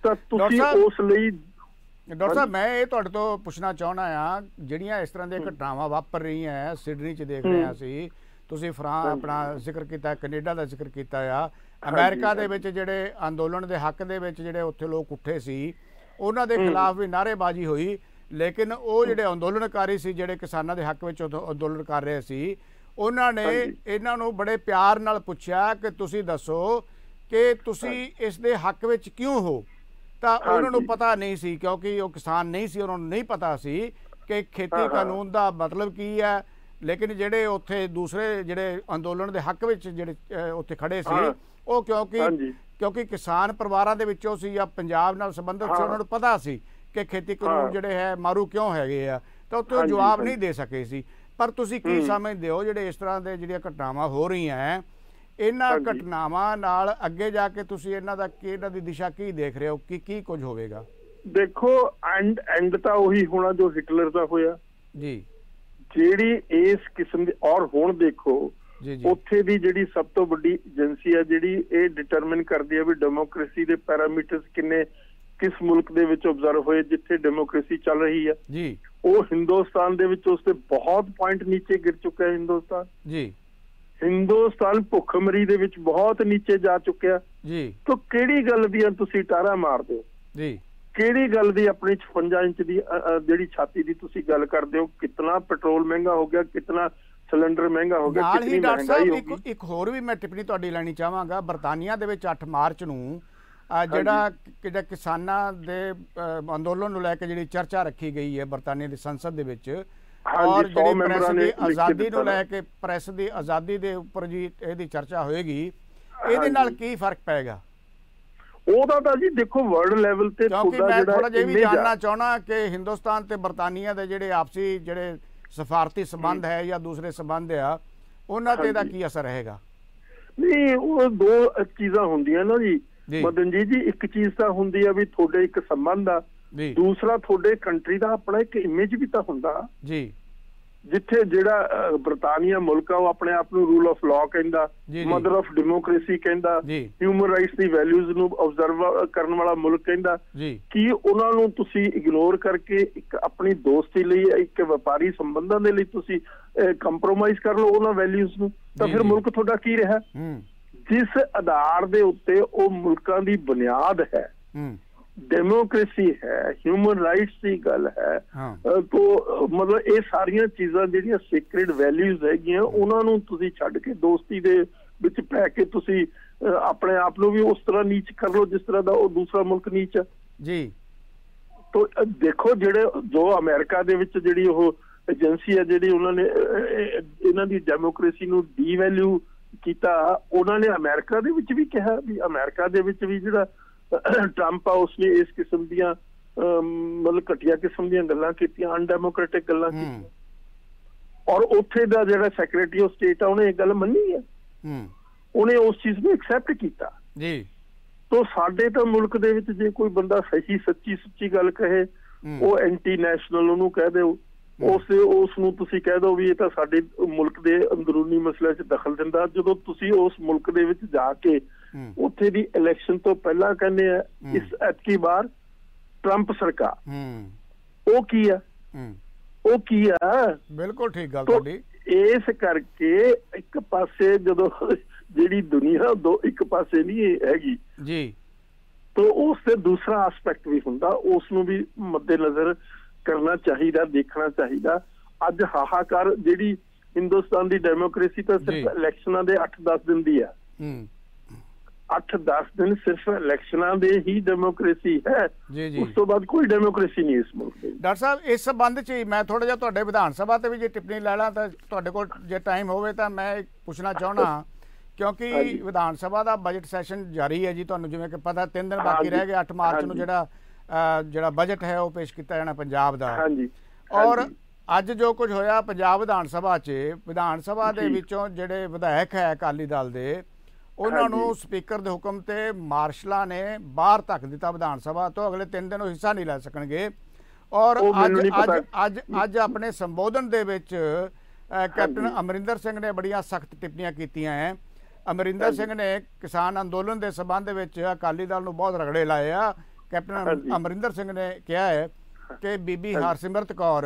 ਤਾਂ ਤੁਸੀਂ ਉਸ ਲਈ ਡਾਕਟਰ ਸਾਹਿਬ ਮੈਂ ਇਹ ਤੁਹਾਡੇ ਤੋਂ ਪੁੱਛਣਾ ਚਾਹੁੰਦਾ ਆ, ਜਿਹੜੀਆਂ ਇਸ ਤਰ੍ਹਾਂ ਦੀਆਂ ਘਟਨਾਵਾਂ ਵਾਪਰ ਰਹੀਆਂ ਸਿਡਨੀ 'ਚ ਦੇਖ ਰਹੇ ਸੀ, ਤੁਸੀਂ ਆਪਣਾ ਜ਼ਿਕਰ ਕੀਤਾ, ਕੈਨੇਡਾ ਦਾ ਜ਼ਿਕਰ ਕੀਤਾ ਆ, ਅਮਰੀਕਾ ਦੇ ਵਿੱਚ ਜਿਹੜੇ ਅੰਦੋਲਨ ਦੇ ਹੱਕ ਦੇ ਵਿੱਚ ਜਿਹੜੇ ਉੱਥੇ ਲੋਕ ਉੱਠੇ ਸੀ ਉਹਨਾਂ ਦੇ ਖਿਲਾਫ ਵੀ ਨਾਅਰੇਬਾਜ਼ੀ ਹੋਈ, ਲੇਕਿਨ ਉਹ ਜਿਹੜੇ ਅੰਦੋਲਨਕਾਰੀ ਸੀ, ਜਿਹੜੇ ਕਿਸਾਨਾਂ ਦੇ ਹੱਕ ਵਿੱਚ ਅੰਦੋਲਨ ਕਰ ਰਹੇ ਸੀ, ਉਹਨਾਂ ਨੇ ਇਹਨਾਂ ਨੂੰ ਬੜੇ ਪਿਆਰ ਨਾਲ ਪੁੱਛਿਆ ਕਿ ਤੁਸੀਂ ਦੱਸੋ ਕਿ ਤੁਸੀਂ ਇਸ ਦੇ ਹੱਕ ਵਿੱਚ ਕਿਉਂ ਹੋ? ਤਾਂ ਉਹਨਾਂ ਨੂੰ ਪਤਾ ਨਹੀਂ ਸੀ, ਕਿਉਂਕਿ ਉਹ ਕਿਸਾਨ ਨਹੀਂ ਸੀ, ਉਹਨਾਂ ਨੂੰ ਨਹੀਂ ਪਤਾ ਸੀ ਕਿ ਖੇਤੀ ਕਾਨੂੰਨ ਦਾ ਮਤਲਬ ਕੀ ਹੈ। ਲੇਕਿਨ ਜਿਹੜੇ ਉੱਥੇ ਦੂਸਰੇ ਜਿਹੜੇ ਅੰਦੋਲਨ ਦੇ ਹੱਕ ਵਿੱਚ ਜਿਹੜੇ ਉੱਥੇ ਖੜੇ ਸੀ, ਉਹ ਕਿਉਂਕਿ ਕਿਸਾਨ ਪਰਿਵਾਰਾਂ ਦੇ ਵਿੱਚੋਂ ਸੀ ਜਾਂ ਪੰਜਾਬ ਨਾਲ ਸੰਬੰਧਿਤ ਸੀ, ਉਹਨਾਂ ਨੂੰ ਪਤਾ ਸੀ ਕਿ ਖੇਤੀ ਕਾਨੂੰਨ ਜਿਹੜੇ ਹੈ ਮਾਰੂ ਕਿਉਂ ਹੈਗੇ ਆ, ਤਾਂ ਉੱਥੇ ਉਹ ਜਵਾਬ ਨਹੀਂ ਦੇ ਸਕੇ ਸੀ। ਪਰ ਤੁਸੀਂ ਕੀ ਸਮਝਦੇ ਹੋ ਜਿਹੜੇ ਇਸ ਤਰ੍ਹਾਂ ਦੇ ਜਿਹੜੀਆਂ ਘਟਨਾਵਾਂ ਹੋ ਰਹੀਆਂ ਹੈ, ਇਹਨਾਂ ਘਟਨਾਵਾਂ ਨਾਲ ਅੱਗੇ ਜਾ ਕੇ ਤੁਸੀਂ ਇਹਨਾਂ ਦੀ ਦਿਸ਼ਾ ਕੀ ਦੇਖ ਰਹੇ ਹੋ ਕਿ ਕੀ ਕੁਝ ਹੋਵੇਗਾ? ਦੇਖੋ ਐਂਡ ਤਾਂ ਉਹੀ ਹੋਣਾ ਜੋ ਹਿਟਲਰ ਦਾ ਹੋਇਆ ਜੀ, ਜਿਹੜੀ ਇਸ ਕਿਸਮ ਦੀ। ਔਰ ਹੁਣ ਦੇਖੋ ਉੱਥੇ ਦੀ ਜਿਹੜੀ ਸਭ ਤੋਂ ਵੱਡੀ ਏਜੰਸੀ ਹੈ ਜਿਹੜੀ ਇਹ ਡਿਟਰਮਿਨ ਕਰਦੀ ਹੈ ਵੀ ਡੈਮੋਕ੍ਰੇਸੀ ਦੇ ਪੈਰਾਮੀਟਰਸ ਕਿੰਨੇ ਕਿਸ ਮੁਲਕ ਦੇ ਵਿੱਚ ਓਬਜ਼ਰਵ ਹੋਏ ਜਿੱਥੇ ਡੈਮੋਕ੍ਰੇਸੀ ਚੱਲ ਰਹੀ ਹੈ ਜੀ, ਉਹ ਹਿੰਦੁਸਤਾਨ ਦੇ ਵਿੱਚ ਉਸਦੇ ਬਹੁਤ ਪੁਆਇੰਟ ਨੀਚੇ ਗਿਰ ਚੁੱਕਾ ਹੈ ਹਿੰਦੁਸਤਾਨ ਜੀ। ਹਿੰਦੁਸਤਾਨ ਭੁੱਖਮਰੀ ਦੇ ਵਿੱਚ ਬਹੁਤ ਨੀਚੇ ਜਾ ਚੁੱਕਿਆ ਜੀ। ਤਾਂ ਕਿਹੜੀ ਗੱਲ ਦੀਆਂ ਤੁਸੀਂ ਟਾਰਾ ਮਾਰਦੇ ਹੋ ਜੀ? ਕਿਹੜੀ ਗੱਲ ਦੀ ਆਪਣੀ 56 ਇੰਚ ਦੀ ਜਿਹੜੀ ਛਾਤੀ ਦੀ ਤੁਸੀਂ ਗੱਲ ਕਰਦੇ ਹੋ? ਕਿਤਨਾ ਪੈਟਰੋਲ ਮਹਿੰਗਾ ਹੋ ਗਿਆ, ਕਿਤਨਾ ਸਿਲੰਡਰ ਮਹਿੰਗਾ ਹੋ ਗਿਆ, ਕਿਤਨੀ ਮਹਿੰਗਾਈ ਹੋ ਗਈ। ਇੱਕ ਹੋਰ ਵੀ ਮੈਂ ਟਿੱਪਣੀ ਤੁਹਾਡੀ ਲੈਣੀ ਚਾਹਾਂਗਾ। ਬਰਤਾਨੀਆ ਦੇ ਵਿੱਚ 8 ਮਾਰਚ ਨੂੰ ਜਿਹੜਾ ਕਿਸਾਨਾਂ ਦੇ ਅੰਦੋਲਨ ਨੂੰ ਲੈ ਕੇ ਜਿਹੜੀ ਚਰਚਾ ਰੱਖੀ ਗਈ ਹੈ ਬਰਤਾਨੀਆ ਦੀ ਸੰਸਦ ਦੇ ਵਿੱਚ, ਔਰ ਜਿਹੜੀ ਪ੍ਰੈਸ ਦੀ ਆਜ਼ਾਦੀ ਨੂੰ ਲੈ ਕੇ, ਪ੍ਰੈਸ ਦੀ ਆਜ਼ਾਦੀ ਦੇ ਉੱਪਰ ਜੀ ਇਹਦੀ ਚਰਚਾ ਹੋਏਗੀ, ਇਹਦੇ ਨਾਲ ਕੀ ਫਰਕ ਪਏਗਾ? ਉਹਦਾ ਤਾਂ ਜੀ ਦੇਖੋ ਵਰਲਡ ਲੈਵਲ ਤੇ ਥੋੜਾ ਜਿਹਾ ਵੀ ਜਾਣਨਾ ਚਾਹਣਾ ਕਿ ਹਿੰਦੁਸਤਾਨ ਤੇ ਬਰਤਾਨੀਆ ਦੇ ਜਿਹੜੇ ਆਪਸੀ ਜਿਹੜੇ ਸਫਾਰਤੀ ਸੰਬੰਧ ਹੈ ਜਾਂ ਦੂਸਰੇ ਸੰਬੰਧ ਆ, ਉਹਨਾਂ ਤੇ ਦਾ ਕੀ ਅਸਰ ਰਹੇਗਾ? ਨਹੀਂ, ਉਹ ਦੋ ਚੀਜ਼ਾਂ ਹੁੰਦੀਆਂ ਨਾ ਜੀ ਮਦਨ ਜੀ। ਇੱਕ ਚੀਜ਼ ਤਾਂ ਹੁੰਦੀ ਆ ਵੀ ਤੁਹਾਡੇ ਇੱਕ ਸੰਬੰਧ ਆ, ਦੂਸਰਾ ਤੁਹਾਡੇ ਕੰਟਰੀ ਦਾ ਆਪਣਾ ਇੱਕ ਇਮੇਜ ਵੀ ਤਾਂ ਹੁੰਦਾ ਜੀ। ਜਿੱਥੇ ਜਿਹੜਾ ਬਰਤਾਨੀਆ ਮੁਲਕ ਆ ਉਹ ਆਪਣੇ ਆਪ ਨੂੰ ਰੂਲ ਆਫ ਲਾਅ ਕਹਿੰਦਾ, ਮਦਰ ਆਫ ਡੈਮੋਕ੍ਰੇਸੀ ਕਹਿੰਦਾ, ਹਿਊਮਨ ਰਾਈਟਸ ਦੀ ਵੈਲਿਊਜ਼ ਨੂੰ ਆਬਜ਼ਰਵ ਕਰਨ ਵਾਲਾ ਮੁਲਕ ਕਹਿੰਦਾ, ਕੀ ਉਹਨਾਂ ਨੂੰ ਤੁਸੀਂ ਇਗਨੋਰ ਕਰਕੇ ਇੱਕ ਆਪਣੀ ਦੋਸਤੀ ਲਈ, ਇੱਕ ਵਪਾਰੀ ਸੰਬੰਧਾਂ ਦੇ ਲਈ ਤੁਸੀਂ ਕੰਪਰੋਮਾਈਜ਼ ਕਰ ਲਓ ਉਹਨਾਂ ਵੈਲਿਊਜ਼ ਨੂੰ? ਤਾਂ ਫਿਰ ਮੁਲਕ ਤੁਹਾਡਾ ਕੀ ਰਿਹਾ? ਜਿਸ ਆਧਾਰ ਦੇ ਉੱਤੇ ਉਹ ਮੁਲਕਾਂ ਦੀ ਬੁਨਿਆਦ ਹੈ, ਡੈਮੋਕ੍ਰੇਸੀ ਹੈ, ਹਿਊਮਨ ਰਾਈਟਸ ਦੀ ਗੱਲ ਹੈ, ਤੋ ਮਤਲਬ ਇਹ ਸਾਰੀਆਂ ਚੀਜ਼ਾਂ ਜਿਹੜੀਆਂ ਸੀਕ੍ਰੇਟ ਵੈਲਿਊਜ਼ ਹੈਗੀਆਂ ਉਹਨਾਂ ਨੂੰ ਤੁਸੀਂ ਛੱਡ ਕੇ ਦੋਸਤੀ ਦੇ ਵਿੱਚ ਪੈ ਕੇ ਤੁਸੀਂ ਆਪਣੇ ਆਪ ਨੂੰ ਵੀ ਉਸ ਤਰ੍ਹਾਂ ਨੀਚ ਕਰ ਲਓ ਜਿਸ ਤਰ੍ਹਾਂ ਦਾ ਉਹ ਦੂਸਰਾ ਮੁਲਕ ਨੀਚ ਜੀ। ਤੋ ਦੇਖੋ ਜੋ ਅਮਰੀਕਾ ਦੇ ਵਿੱਚ ਜਿਹੜੀ ਉਹ ਏਜੰਸੀ ਹੈ ਜਿਹੜੀ ਉਹਨਾਂ ਨੇ ਇਹਨਾਂ ਦੀ ਡੈਮੋਕ੍ਰੇਸੀ ਨੂੰ ਡੀਵੈਲਿਊ ਕੀਤਾ, ਉਹਨਾਂ ਨੇ ਅਮਰੀਕਾ ਦੇ ਵਿੱਚ ਵੀ ਕਿਹਾ ਵੀ ਅਮਰੀਕਾ ਦੇ ਵਿੱਚ ਵੀ ਜਿਹੜਾ ਟਰੰਪ ਆ ਉਸਨੇ ਇਸ ਕਿਸਮ ਦੀਆਂ ਮਤਲਬ ਘਟੀਆ ਕਿਸਮ ਦੀਆਂ ਗੱਲਾਂ ਕੀਤੀਆਂ, ਅਨਡੈਮੋਕ੍ਰੈਟਿਕ ਗੱਲਾਂ ਕੀਤੀਆਂ। ਔਰ ਉੱਥੇ ਦਾ ਜਿਹੜਾ ਸੈਕਟਰੀ ਆਫ ਸਟੇਟ ਆ ਉਹਨੇ ਇਹ ਗੱਲ ਮੰਨੀ ਹੈ, ਉਹਨੇ ਉਸ ਚੀਜ਼ ਨੂੰ ਐਕਸੈਪਟ ਕੀਤਾ ਜੀ। ਤੋ ਸਾਡੇ ਤਾਂ ਮੁਲਕ ਦੇ ਵਿੱਚ ਜੇ ਕੋਈ ਬੰਦਾ ਸਹੀ ਸੱਚੀ ਗੱਲ ਕਹੇ, ਉਹ ਐਂਟੀ ਨੈਸ਼ਨਲ ਉਹਨੂੰ ਕਹਿ ਦਿਓ, ਉਸ ਨੂੰ ਤੁਸੀਂ ਕਹਿ ਦਿਓ ਵੀ ਇਹ ਤਾਂ ਸਾਡੇ ਮੁਲਕ ਦੇ ਅੰਦਰੂਨੀ ਮਸਲੇ 'ਚ ਦਖਲ ਦਿੰਦਾ। ਜਦੋਂ ਤੁਸੀਂ ਉਸ ਮੁਲਕ ਦੇ ਵਿੱਚ ਜਾ ਕੇ ਉੱਥੇ ਦੀ ਇਲੈਕਸ਼ਨ ਤੋਂ ਪਹਿਲਾਂ ਕਹਿੰਦੇ ਆ ਇਸ ਐਤਕੀ ਵਾਰ ਟਰੰਪ ਸਰਕਾਰ, ਉਹ ਕੀ ਆ, ਉਹ ਕੀ ਆ? ਬਿਲਕੁਲ ਠੀਕ ਗੱਲ ਤੁਹਾਡੀ। ਇਸ ਕਰਕੇ ਇੱਕ ਪਾਸੇ ਜਦੋਂ ਜਿਹੜੀ ਦੁਨੀਆ ਇੱਕ ਪਾਸੇ ਨਹੀਂ ਹੈਗੀ ਜੀ, ਤਾਂ ਉਸ ਤੇ ਦੂਸਰਾ ਐਸਪੈਕਟ ਵੀ ਹੁੰਦਾ, ਉਸ ਨੂੰ ਵੀ ਮੱਦੇਨਜ਼ਰ ਕਰਨਾ ਚਾਹੀਦਾ, ਦੇਖਣਾ ਚਾਹੀਦਾ। ਅੱਜ ਹਾਹਾਕਾਰ ਜਿਹੜੀ ਹਿੰਦੁਸਤਾਨ ਦੀ ਡੈਮੋਕ੍ਰੇਸੀ ਤਾਂ ਸਿਰਫ ਇਲੈਕਸ਼ਨਾਂ ਦੇ 8-10 ਦਿਨ ਦੀ ਆ, 8-10 ਦਿਨ ਸਿਰਫ ਇਲੈਕਸ਼ਨਾਂ ਦੇ ਹੀ ਡੈਮੋਕ੍ਰੇਸੀ ਹੈ, ਉਸ ਤੋਂ ਬਾਅਦ ਕੋਈ ਡੈਮੋਕ੍ਰੇਸੀ ਨਹੀਂ ਇਸ ਮੁਲਕ ਦੀ। ਡਾਕਟਰ ਸਾਹਿਬ, ਇਸ ਸੰਬੰਧ 'ਚ ਮੈਂ ਥੋੜਾ ਜਿਹਾ ਤੁਹਾਡੇ ਵਿਧਾਨ ਸਭਾ ਤੇ ਵੀ ਜੇ ਟਿੱਪਣੀ ਲੈ ਲਾਂ ਤਾਂ ਤੁਹਾਡੇ ਕੋਲ ਜੇ ਟਾਈਮ ਹੋਵੇ ਤਾਂ ਮੈਂ ਪੁੱਛਣਾ ਚਾਹੁੰਦਾ, ਕਿਉਂਕਿ ਵਿਧਾਨ ਸਭਾ ਦਾ ਬਜਟ ਸੈਸ਼ਨ ਜਾਰੀ ਹੈ ਜੀ, ਤੁਹਾਨੂੰ ਜਿਵੇਂ ਕਿ ਪਤਾ 3 ਦਿਨ ਬਾਕੀ ਰਹਿ ਗਏ। 8 ਮਾਰਚ ਨੂੰ ਜਿਹੜਾ ਬਜਟ ਹੈ ਉਹ ਪੇਸ਼ ਕੀਤਾ ਜਾਣਾ ਪੰਜਾਬ ਦਾ, ਔਰ ਅੱਜ ਜੋ ਕੁਝ ਹੋਇਆ ਪੰਜਾਬ ਵਿਧਾਨ ਸਭਾ 'ਚ, ਵਿਧਾਨ ਸਭਾ ਦੇ ਵਿੱਚੋਂ ਜਿਹੜੇ ਵਿਧਾਇਕ ਹੈ ਅਕਾਲੀ ਦਲ ਦੇ, ਉਹਨਾਂ ਨੂੰ ਸਪੀਕਰ ਦੇ ਹੁਕਮ ਤੇ ਮਾਰਸ਼ਲਾਂ ਨੇ ਬਾਹਰ ਧੱਕ ਦਿੱਤਾ ਵਿਧਾਨ ਸਭਾ ਤੋਂ। ਅਗਲੇ 3 ਦਿਨ ਉਹ ਹਿੱਸਾ ਨਹੀਂ ਲੈ ਸਕਣਗੇ। ਔਰ ਅੱਜ ਆਪਣੇ ਸੰਬੋਧਨ ਦੇ ਵਿੱਚ ਕੈਪਟਨ ਅਮਰਿੰਦਰ ਸਿੰਘ ਨੇ ਬੜੀਆਂ ਸਖਤ ਟਿੱਪਣੀਆਂ ਕੀਤੀਆਂ ਹੈ। ਅਮਰਿੰਦਰ ਸਿੰਘ ਨੇ ਕਿਸਾਨ ਅੰਦੋਲਨ ਦੇ ਸੰਬੰਧ ਵਿੱਚ ਅਕਾਲੀ ਦਲ ਨੂੰ ਬਹੁਤ ਰਗੜੇ ਲਾਏ ਆ। ਕੈਪਟਨ ਅਮਰਿੰਦਰ ਸਿੰਘ ਨੇ ਕਿਹਾ ਹੈ ਕਿ ਬੀਬੀ ਹਰਸਿਮਰਤ ਕੌਰ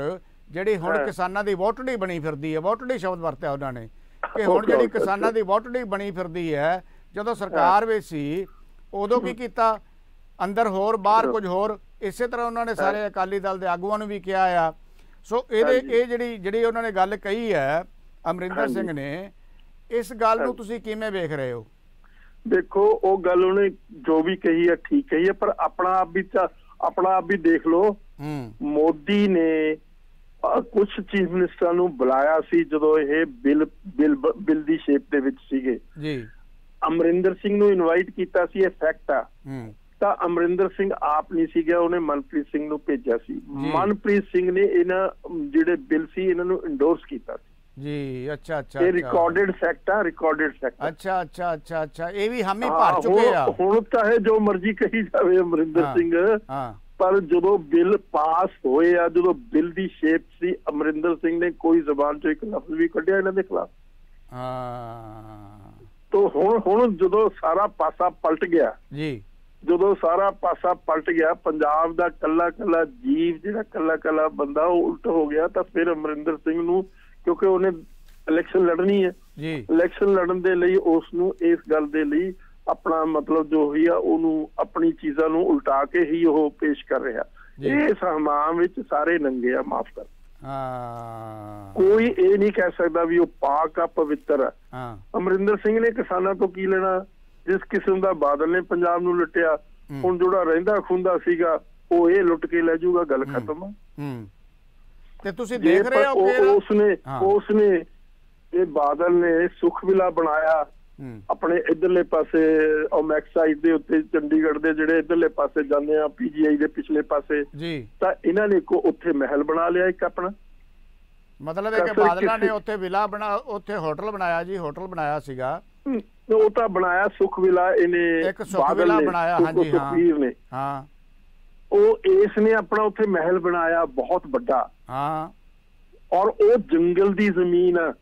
ਜਿਹੜੀ ਹੁਣ ਕਿਸਾਨਾਂ ਦੀ ਵੋਟੜੀ ਬਣੀ ਫਿਰਦੀ ਹੈ, ਵੋਟੜੀ ਸ਼ਬਦ ਵਰਤਿਆ ਉਹਨਾਂ ਨੇ, ਕਿ ਹੁਣ ਜਿਹੜੀ ਕਿਸਾਨਾਂ ਦੀ ਵੋਟੜੀ ਬਣੀ ਫਿਰਦੀ ਹੈ, ਜਦੋਂ ਸਰਕਾਰ ਵਿੱਚ ਸੀ ਉਦੋਂ ਕੀ ਕੀਤਾ, ਅੰਦਰ ਹੋਰ ਬਾਹਰ ਕੁਝ ਹੋਰ। ਇਸੇ ਤਰ੍ਹਾਂ ਉਹਨਾਂ ਨੇ ਸਾਰੇ ਅਕਾਲੀ ਦਲ ਦੇ ਆਗੂਆਂ ਨੂੰ ਵੀ ਕਿਹਾ ਆ। ਸੋ ਇਹ ਜਿਹੜੀ ਉਹਨਾਂ ਨੇ ਗੱਲ ਕਹੀ ਹੈ ਅਮਰਿੰਦਰ ਸਿੰਘ ਨੇ, ਇਸ ਗੱਲ ਨੂੰ ਤੁਸੀਂ ਕਿਵੇਂ ਵੇਖ ਰਹੇ ਹੋ? ਦੇਖੋ, ਉਹ ਗੱਲ ਉਹਨੇ ਜੋ ਵੀ ਕਹੀ ਹੈ ਠੀਕ ਕਹੀ ਹੈ, ਪਰ ਆਪਣਾ ਆਪ ਵੀ ਦੇਖ ਲਓ। ਮੋਦੀ ਨੇ ਕੁਝ ਚੀਫ ਮਿਨਿਸਟਰਾਂ ਨੂੰ ਬੁਲਾਇਆ ਸੀ ਜਦੋਂ ਇਹ ਬਿੱਲ ਦੀ ਸ਼ੇਪ ਦੇ ਵਿੱਚ ਸੀਗੇ ਜੀ। ਅਮਰਿੰਦਰ ਸਿੰਘ ਨੂੰ ਇਨਵਾਈਟ ਕੀਤਾ ਸੀ, ਇਹ ਫੈਕਟ ਆ। ਤਾਂ ਅਮਰਿੰਦਰ ਸਿੰਘ ਆਪ ਨਹੀਂ ਸੀਗਾ, ਉਹਨੇ ਮਨਪ੍ਰੀਤ ਸਿੰਘ ਨੂੰ ਭੇਜਿਆ ਸੀ। ਮਨਪ੍ਰੀਤ ਸਿੰਘ ਨੇ ਇਹਨਾਂ ਜਿਹੜੇ ਬਿੱਲ ਸੀ ਇਹਨਾਂ ਨੂੰ ਇੰਡੋਰਸ ਕੀਤਾ ਸੀ ਜੀ। ਅੱਛਾ, ਇਹ ਰਿਕਾਰਡਡ ਫੈਕਟ ਆ, ਰਿਕਾਰਡਡ ਫੈਕਟ। ਅੱਛਾ, ਇਹ ਵੀ ਹਾਮੀ ਭਰ ਚੁੱਕੇ ਆ। ਹੁਣ ਚਾਹੇ ਜੋ ਮਰਜ਼ੀ ਕਹੀ ਜਾਵੇ ਅਮਰਿੰਦਰ ਸਿੰਘ, ਪਰ ਜਦੋਂ ਬਿੱਲ ਪਾਸ ਹੋਏ ਆ, ਜਦੋਂ ਬਿੱਲ ਦੀ ਸ਼ੇਪ ਸੀ, ਅਮਰਿੰਦਰ ਸਿੰਘ ਨੇ ਕੋਈ ਜ਼ਬਾਨ ਚੋਂ ਇੱਕ ਲਫ਼ਜ਼ ਵੀ ਕੱਢਿਆ ਇਹਨਾਂ ਦੇ ਖਿਲਾਫ। ਤੋ ਹੁਣ ਜਦੋਂ ਸਾਰਾ ਪਾਸਾ ਪਲਟ ਗਿਆ ਜੀ, ਜਦੋਂ ਸਾਰਾ ਪਾਸਾ ਪਲਟ ਗਿਆ, ਪੰਜਾਬ ਦਾ ਕੱਲਾ ਜੀਵ ਜਿਹੜਾ ਕੱਲਾ ਬੰਦਾ ਉਹ ਉਲਟ ਹੋ ਗਿਆ, ਤਾਂ ਫਿਰ ਅਮਰਿੰਦਰ ਸਿੰਘ ਨੂੰ, ਕਿਉਂਕਿ ਉਹਨੇ ਇਲੈਕਸ਼ਨ ਲੜਨੀ ਹੈ ਜੀ, ਇਲੈਕਸ਼ਨ ਲੜਨ ਦੇ ਲਈ ਉਸ ਨੂੰ ਇਸ ਗੱਲ ਦੇ ਲਈ ਆਪਣਾ ਮਤਲਬ ਜੋ ਹੀ ਆ ਉਹਨੂੰ ਆਪਣੀ ਚੀਜ਼ਾਂ ਨੂੰ ਉਲਟਾ ਕੇ ਹੀ ਉਹ ਪੇਸ਼ ਕਰ ਰਿਹਾ। ਇਸ ਹਮਾਮ ਵਿੱਚ ਸਾਰੇ ਨੰਗੇ ਆ, ਮਾਫ ਕਰ। ਕੋਈ ਇਹ ਨਹੀਂ ਕਹਿ ਸਕਦਾ ਵੀ ਉਹ ਪਾਕ ਆ, ਪਵਿੱਤਰ ਆ। ਅਮਰਿੰਦਰ ਸਿੰਘ ਨੇ ਕਿਸਾਨਾਂ ਤੋਂ ਕੀ ਲੈਣਾ? ਜਿਸ ਕਿਸਮ ਦਾ ਬਾਦਲ ਨੇ ਪੰਜਾਬ ਨੂੰ ਲੁੱਟਿਆ, ਹੁਣ ਜਿਹੜਾ ਰਹਿੰਦਾ ਖੁੰਦਾ ਸੀਗਾ ਉਹ ਇਹ ਲੁੱਟ ਕੇ ਲੈ ਜਾਊਗਾ, ਗੱਲ ਖਤਮ ਆ। ਤੇ ਤੁਸੀਂ ਦੇਖ ਰਹੇ ਹੋ ਕਿ ਉਸਨੇ ਇਹ ਬਾਦਲ ਨੇ ਸੁਖ ਵਿਲਾ ਬਣਾਇਆ ਆਪਣੇ ਇਧਰਲੇ ਪਾਸੇ ਓਮੈਕ ਸਾਈਡ ਦੇ ਉੱਤੇ, ਚੰਡੀਗੜ੍ਹ ਦੇ ਜਿਹੜੇ ਇਧਰਲੇ ਪਾਸੇ ਜਾਂਦੇ ਆ PGI ਦੇ ਪਿਛਲੇ ਪਾਸੇ ਜੀ, ਤਾਂ ਇਹਨਾਂ ਨੇ ਉੱਥੇ ਮਹਿਲ ਬਣਾ ਲਿਆ ਇੱਕ ਆਪਣਾ। ਮਤਲਬ ਹੈ ਕਿ ਬਾਦਲਾਂ ਨੇ ਉੱਥੇ ਵਿਲਾ ਉੱਥੇ ਹੋਟਲ ਬਣਾਇਆ ਜੀ, ਹੋਟਲ ਬਣਾਇਆ ਸੀਗਾ, ਉਹ ਤਾਂ ਬਣਾਇਆ ਸੁਖ ਵਿਲਾ, ਇਹਨੇ ਇੱਕ ਸੁਖ ਵਿਲਾ ਬਣਾਇਆ। ਹਾਂਜੀ, ਸੁਖਬੀਰ ਨੇ, ਹਾਂ, ਉਹ ਇਸ ਨੇ ਆਪਣਾ ਉੱਥੇ ਮਹਿਲ ਬਣਾਇਆ ਬਹੁਤ ਵੱਡਾ। ਹਾਂ, ਔਰ ਉਹ ਜੰਗਲ ਦੀ ਜ਼ਮੀਨ ਆ,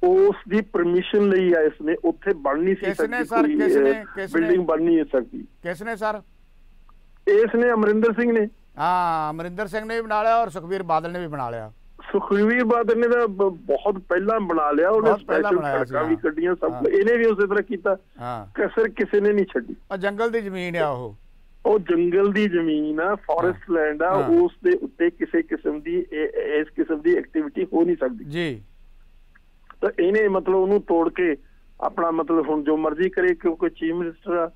ਉਸ ਦੀ ਪਰਮਿਸ਼ਨ ਲਈ ਆ, ਇਸਨੇ ਉੱਥੇ ਬਣ ਨਹੀਂ ਸੀ ਸਕਦੀ, ਬਿਲਡਿੰਗ ਬਣ ਨਹੀਂ ਸਕਦੀ। ਕਿਸ ਨੇ ਸਰ? ਇਸ ਨੇ ਅਮਰਿੰਦਰ ਸਿੰਘ ਨੇ। ਹਾਂ, ਅਮਰਿੰਦਰ ਸਿੰਘ ਨੇ ਵੀ ਬਣਾ ਲਿਆ ਔਰ ਸੁਖਬੀਰ ਬਾਦਲ ਨੇ ਵੀ ਬਣਾ ਲਿਆ। ਸੁਖਬੀਰ ਬਾਦਲ ਨੇ ਤਾਂ ਬਹੁਤ ਪਹਿਲਾਂ ਬਣਾ ਲਿਆ, ਉਹਨੇ ਸਪੈਸ਼ਲ ਸੜਕਾਂ ਵੀ ਕੱਢੀਆਂ, ਸਭ ਇਹਨੇ ਵੀ ਉਸੇ ਤਰ੍ਹਾਂ ਕੀਤਾ। ਕਸਰ ਕਿਸੇ ਨੇ ਨਹੀਂ ਛੱਡੀ। ਜੰਗਲ ਦੀ ਜ਼ਮੀਨ ਆ, ਉਹ ਜੰਗਲ ਦੀ ਜ਼ਮੀਨ ਆ, ਫੋਰੈਸਟ ਲੈਂਡ ਆ, ਉਸ ਦੇ ਉੱਤੇ ਕਿਸੇ ਕਿਸਮ ਦੀ ਇਸ ਕਿਸਮ ਦੀ ਐਕਟੀਵਿਟੀ ਹੋ ਨਹੀਂ ਸਕਦੀ ਜੀ। ਤਾਂ ਇਹਨੇ ਮਤਲਬ ਉਹਨੂੰ ਤੋੜ ਕੇ ਆਪਣਾ ਮਤਲਬ ਹੁਣ ਜੋ ਮਰਜ਼ੀ ਕਰੇ, ਕਿਉਂਕਿ ਚੀਫ ਮਿਨਿਸਟਰ ਆ।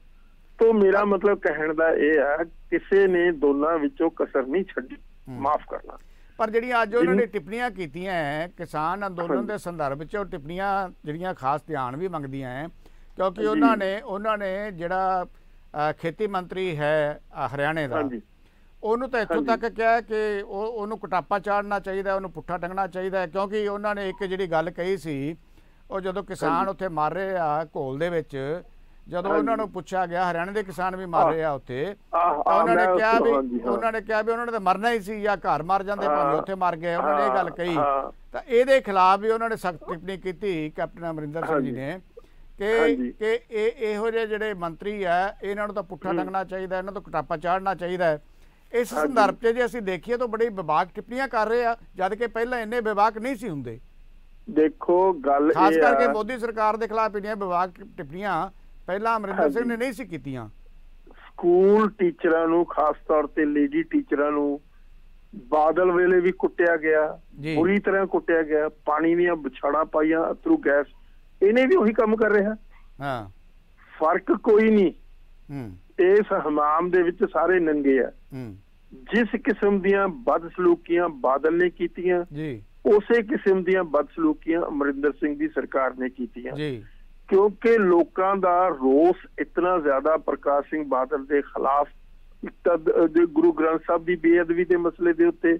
ਤੋਂ ਮੇਰਾ ਮਤਲਬ ਕਹਿਣ ਦਾ ਇਹ ਆ, ਕਿਸੇ ਨੇ ਦੋਨਾਂ ਵਿੱਚੋਂ ਕਸਰ ਨਹੀਂ ਛੱਡੀ, ਮਾਫ ਕਰਨਾ। ਪਰ ਜਿਹੜੀਆਂ ਅੱਜ ਉਹਨਾਂ ਨੇ ਟਿੱਪਣੀਆਂ ਕੀਤੀਆਂ ਹੈ ਕਿਸਾਨ ਅੰਦੋਲਨ ਦੇ ਸੰਦਰਭ ਵਿੱਚ, ਉਹ ਟਿੱਪਣੀਆਂ ਜਿਹੜੀਆਂ ਖਾਸ ਧਿਆਨ ਵੀ ਮੰਗਦੀਆਂ ਹੈ, ਕਿਉਂਕਿ ਉਹਨਾਂ ਨੇ ਜਿਹੜਾ ਖੇਤੀ ਮੰਤਰੀ ਹੈ ਹਰਿਆਣੇ ਦਾ, ਉਹਨੂੰ ਤਾਂ ਇੱਥੋਂ ਤੱਕ ਕਿਹਾ ਕਿ ਉਹਨੂੰ ਕਟਾਪਾ ਚਾੜਨਾ ਚਾਹੀਦਾ, ਉਹਨੂੰ ਪੁੱਠਾ ਟੰਗਣਾ ਚਾਹੀਦਾ, ਕਿਉਂਕਿ ਉਹਨਾਂ ਨੇ ਇੱਕ ਜਿਹੜੀ ਗੱਲ ਕਹੀ ਸੀ, ਉਹ ਜਦੋਂ ਕਿਸਾਨ ਉੱਥੇ ਮਰ ਰਹੇ ਆ ਘੋਲ ਦੇ ਵਿੱਚ, ਜਦੋਂ ਉਹਨਾਂ ਨੂੰ ਪੁੱਛਿਆ ਗਿਆ, ਹਰਿਆਣੇ ਦੇ ਕਿਸਾਨ ਵੀ ਮਰ ਰਹੇ ਆ ਉੱਥੇ, ਉਹਨਾਂ ਨੇ ਕਿਹਾ ਵੀ ਉਹਨਾਂ ਨੇ ਤਾਂ ਮਰਨਾ ਹੀ ਸੀ, ਜਾਂ ਘਰ ਮਰ ਜਾਂਦੇ ਭਾਵੇਂ ਉੱਥੇ ਮਰ ਗਏ, ਉਹਨਾਂ ਨੇ ਇਹ ਗੱਲ ਕਹੀ। ਤਾਂ ਇਹਦੇ ਖਿਲਾਫ ਵੀ ਉਹਨਾਂ ਨੇ ਸਖਤ ਟਿੱਪਣੀ ਕੀਤੀ ਕੈਪਟਨ ਅਮਰਿੰਦਰ ਸਿੰਘ ਜੀ ਨੇ ਕਿ ਇਹੋ ਜਿਹੇ ਜਿਹੜੇ ਮੰਤਰੀ ਆ ਇਹਨਾਂ ਨੂੰ ਤਾਂ ਪੁੱਠਾ ਟੰਗਣਾ ਚਾਹੀਦਾ, ਇਹਨਾਂ ਤੋਂ ਕਟਾਪਾ ਚਾੜਨਾ ਚਾਹੀਦਾ ਹੈ। ਇਸ ਸੰਦਰਭ 'ਚ ਜੇ ਅਸੀਂ ਦੇਖੀਏ ਤਾਂ ਬੜੀ ਵਿਭਾਗ ਟਿੱਪਣੀਆਂ ਕਰ ਰਹੇ ਆ, ਜਦ ਕਿ ਪਹਿਲਾਂ ਇੰਨੇ ਵਿਭਾਗ ਨਹੀਂ ਸੀ ਹੁੰਦੇ। ਦੇਖੋ ਗੱਲ ਖਾਸ ਕਰਕੇ ਮੋਦੀ ਸਰਕਾਰ ਦੇ ਖਿਲਾਫ ਇੰਨੀਆਂ ਵਿਭਾਗ ਟਿੱਪਣੀਆਂ ਪਹਿਲਾਂ ਅਮਰਿੰਦਰ ਸਿੰਘ ਨੇ ਨਹੀਂ ਸੀ ਕੀਤੀਆਂ। ਸਕੂਲ ਟੀਚਰਾਂ ਨੂੰ, ਖਾਸ ਤੌਰ ਤੇ ਲੇਡੀ ਟੀਚਰਾਂ ਨੂੰ ਬਾਦਲ ਵੇਲੇ ਵੀ ਕੁੱਟਿਆ ਗਿਆ, ਬੁਰੀ ਤਰ੍ਹਾਂ ਕੁੱਟਿਆ ਗਿਆ, ਪਾਣੀ ਦੀਆਂ ਵਿਛਾੜਾਂ ਪਾਈਆਂ, ਅਥਰੂ ਗੈਸ, ਇਹਨੇ ਵੀ ਉਹੀ ਕੰਮ ਕਰ ਰਿਹਾ। ਹਾਂ, ਫਰਕ ਕੋਈ ਨਹੀਂ। ਇਸ ਹਮਾਮ ਦੇ ਵਿੱਚ ਸਾਰੇ ਨੰਗੇ ਆ। ਜਿਸ ਕਿਸਮ ਦੀਆਂ ਬਦਸਲੂਕੀਆਂ ਬਾਦਲ ਨੇ ਕੀਤੀਆਂ, ਉਸੇ ਕਿਸਮ ਦੀਆਂ ਬਦਸਲੂਕੀਆਂ ਅਮਰਿੰਦਰ ਸਿੰਘ ਦੀ ਸਰਕਾਰ ਨੇ ਕੀਤੀਆਂ, ਕਿਉਂਕਿ ਲੋਕਾਂ ਦਾ ਰੋਸ ਇਤਨਾ ਜ਼ਿਆਦਾ ਪ੍ਰਕਾਸ਼ ਸਿੰਘ ਬਾਦਲ ਦੇ ਖਿਲਾਫ, ਗੁਰੂ ਗ੍ਰੰਥ ਸਾਹਿਬ ਦੀ ਬੇਅਦਬੀ ਦੇ ਮਸਲੇ ਦੇ ਉੱਤੇ,